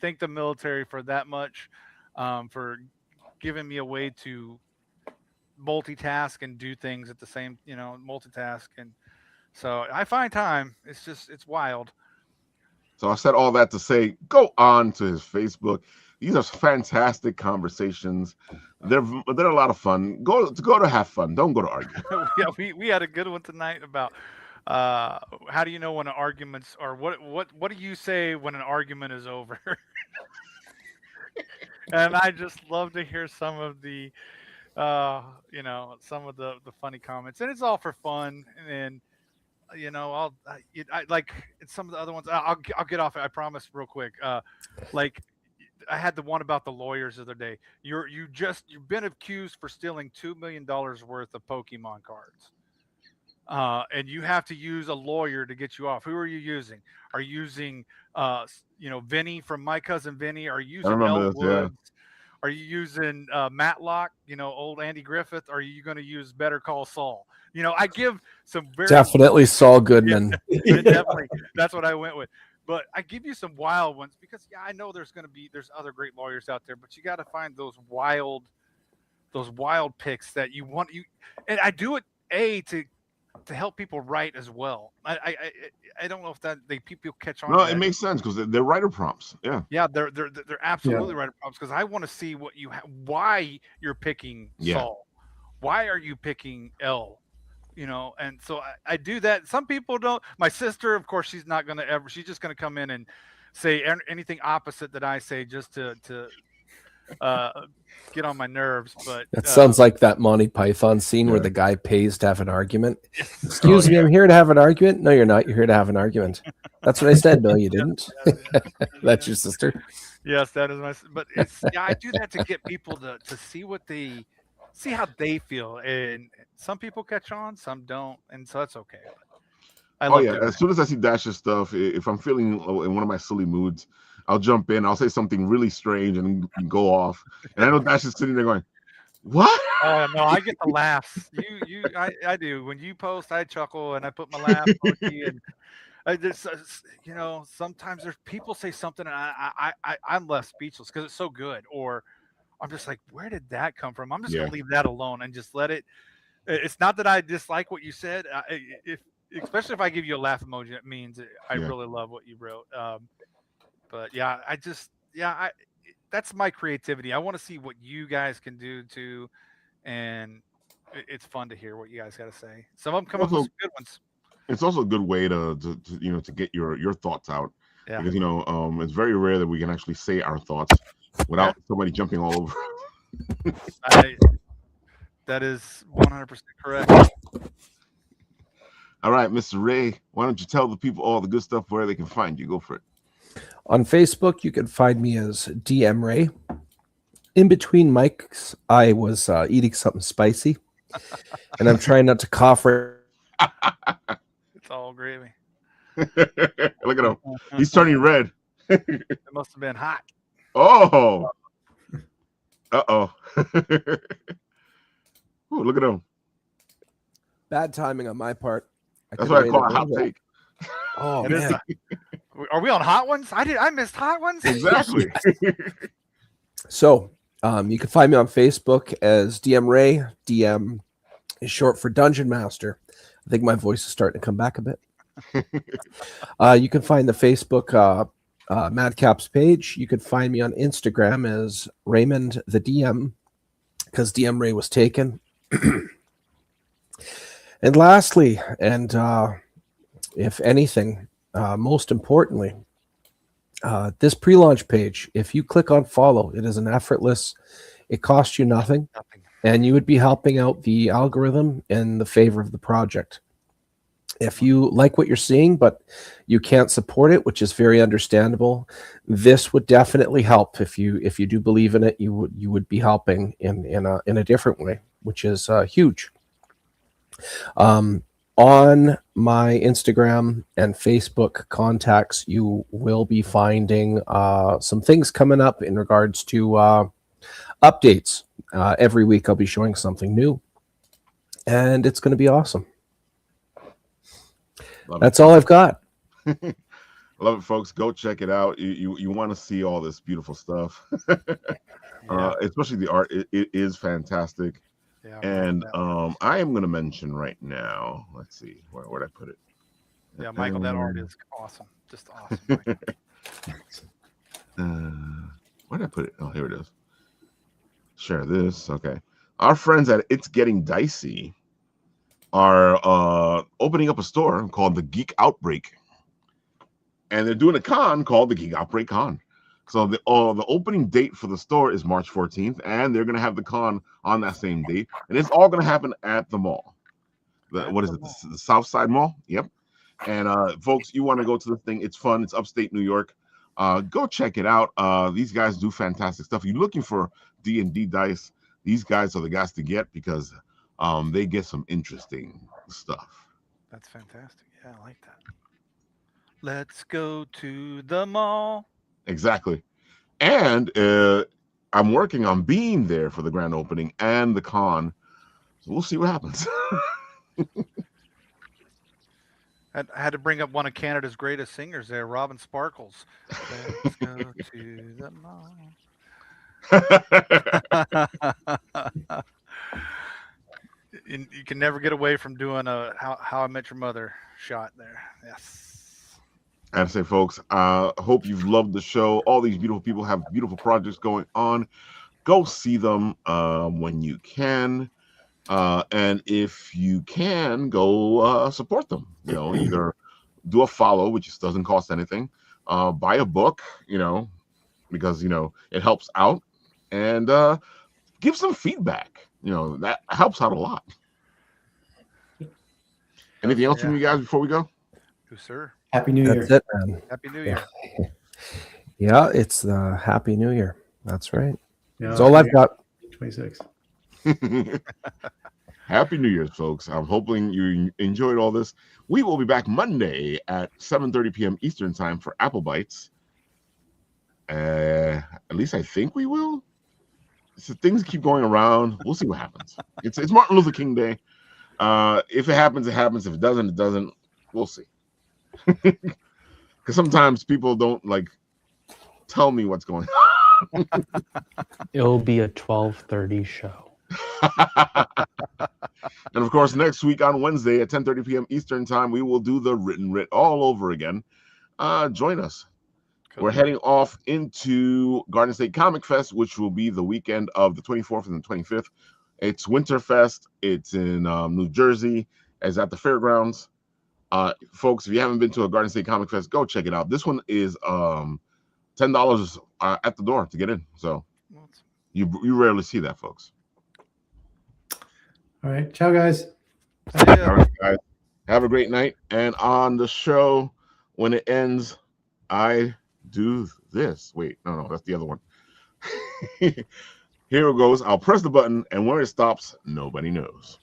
thank the military for that much, for giving me a way to multitask and do things at the same, multitask. And so I find time. It's wild. So I said all that to say, go on to his Facebook. These are fantastic conversations. They're a lot of fun. Go to have fun. Don't go to argue. Yeah, we had a good one tonight about how do you know when an argument's, or what do you say when an argument is over? And I just love to hear some of the some of the funny comments, and it's all for fun. And I like some of the other ones. I'll get off it. I promise, real quick. Like I had the one about the lawyers the other day. You've been accused for stealing $2 million worth of Pokemon cards. And you have to use a lawyer to get you off. Who are you using? Are you using, Vinny from My Cousin Vinny? Are you I using remember Elle this, yeah. Woods? Are you using Matlock? Old Andy Griffith? Are you going to use Better Call Saul? I give some very Definitely Saul Goodman. definitely. That's what I went with. But I give you some wild ones because I know there's other great lawyers out there, but you got to find those wild picks that you want. And I do it to help people write as well. I don't know if people catch on. No, it makes sense because they're writer prompts. Yeah. Yeah, they're absolutely writer prompts because I want to see why you're picking Saul, why are you picking L, and so I do that. Some people don't. My sister, of course, she's not going to ever. She's just going to come in and say anything opposite that I say just to get on my nerves. But That sounds like that Monty Python scene where the guy pays to have an argument. Yes. Excuse me, I'm here to have an argument. No, you're not. You're here to have an argument. That's what I said. No, you didn't. That's your sister. Yes, that is my. But I do that to get people to see how they feel, and some people catch on, some don't, and so that's okay. As soon as I see Dash's stuff, if I'm feeling in one of my silly moods, I'll jump in. I'll say something really strange and go off. And I know Dash is sitting there going, "What?" Oh no, I get the laughs. I do. When you post, I chuckle and I put my laugh emoji, and I just sometimes there's people say something and I'm left speechless because it's so good, or I'm just like, where did that come from? I'm just gonna leave that alone and just let it. It's not that I dislike what you said. Especially if I give you a laugh emoji, it means I really love what you wrote. But that's my creativity. I want to see what you guys can do too, and it's fun to hear what you guys got to say. Some of them come up with some good ones. It's also a good way to get your thoughts out, because it's very rare that we can actually say our thoughts without somebody jumping all over. That is 100% correct. All right, Mr. Ray, why don't you tell the people all the good stuff where they can find you? Go for it. On Facebook, you can find me as DM Ray. In between mics, I was eating something spicy, and I'm trying not to cough. It's all gravy. Look at him. He's turning red. It must have been hot. Oh. Uh-oh. Ooh, look at him. Bad timing on my part. That's why I call it a hot take. Oh, It is man. Are we on hot ones? I missed hot ones. Exactly. So you can find me on Facebook as DM Ray. DM is short for Dungeon Master. I think my voice is starting to come back a bit. You can find the Facebook Madcaps page. You can find me on Instagram as Raymond the DM, because DM Ray was taken. And lastly, and if anything, most importantly, this pre-launch page, if you click on follow, it is an effortless, it costs you nothing, and you would be helping out the algorithm in the favor of the project. If you like what you're seeing, but you can't support it, which is very understandable, this would definitely help. If you do believe in it, you would be helping in a different way, which is huge. On my Instagram and Facebook contacts, you will be finding some things coming up in regards to updates. Every week I'll be showing something new, and it's going to be awesome. That's all I've got. Love it, folks. Go check it out. You want to see all this beautiful stuff. Especially the art. It is fantastic. Yeah, And I am going to mention right now. Let's see where'd I put it. Yeah, Michael, that art is awesome. Just awesome. Where did I put it? Oh, here it is. Share this. Okay. Our friends at It's Getting Dicey are opening up a store called the Geek Outbreak, and they're doing a con called the Geek Outbreak Con. So the opening date for the store is March 14th, and they're going to have the con on that same date, and it's all going to happen at the mall. What is it? The South Side Mall? Yep. And folks, you want to go to the thing? It's fun. It's upstate New York. Go check it out. These guys do fantastic stuff. If you're looking for D&D dice, these guys are the guys to get, because they get some interesting stuff. That's fantastic. Yeah, I like that. Let's go to the mall. Exactly. And I'm working on being there for the grand opening and the con. So we'll see what happens. I had to bring up one of Canada's greatest singers there, Robin Sparkles. Let's go to the mall. You can never get away from doing a How I Met Your Mother shot there. Yes. I say, folks, hope you've loved the show. All these beautiful people have beautiful projects going on. Go see them when you can. And if you can, go support them. Either do a follow, which just doesn't cost anything. Buy a book, because, it helps out. And give some feedback. That helps out a lot. Anything else from you guys before we go? Yes, sir. Happy New Year. That's it, man. Happy New Year. Yeah, it's the Happy New Year. That's right. Yeah, That's all I've got. 26. Happy New Year's, folks. I'm hoping you enjoyed all this. We will be back Monday at 7:30 p.m. Eastern Time for Apple Bites. At least I think we will. So things keep going around. We'll see what happens. It's Martin Luther King Day. If it happens, it happens. If it doesn't, it doesn't. We'll see. Because sometimes people don't tell me what's going on. It'll be a 12:30 show. And of course, next week on Wednesday at 10:30 p.m. Eastern Time, we will do the Written Writ all over again. Join us. Cool. We're heading off into Garden State Comic Fest, which will be the weekend of the 24th and the 25th. It's Winterfest. It's in New Jersey. It's at the fairgrounds. Folks, if you haven't been to a Garden State Comic Fest, go check it out. This one is $10 at the door to get in. So you rarely see that, folks. All right. Ciao, guys. All right, guys. Have a great night. And on the show, when it ends, I do this. Wait, no, that's the other one. Here it goes. I'll press the button, and where it stops, nobody knows.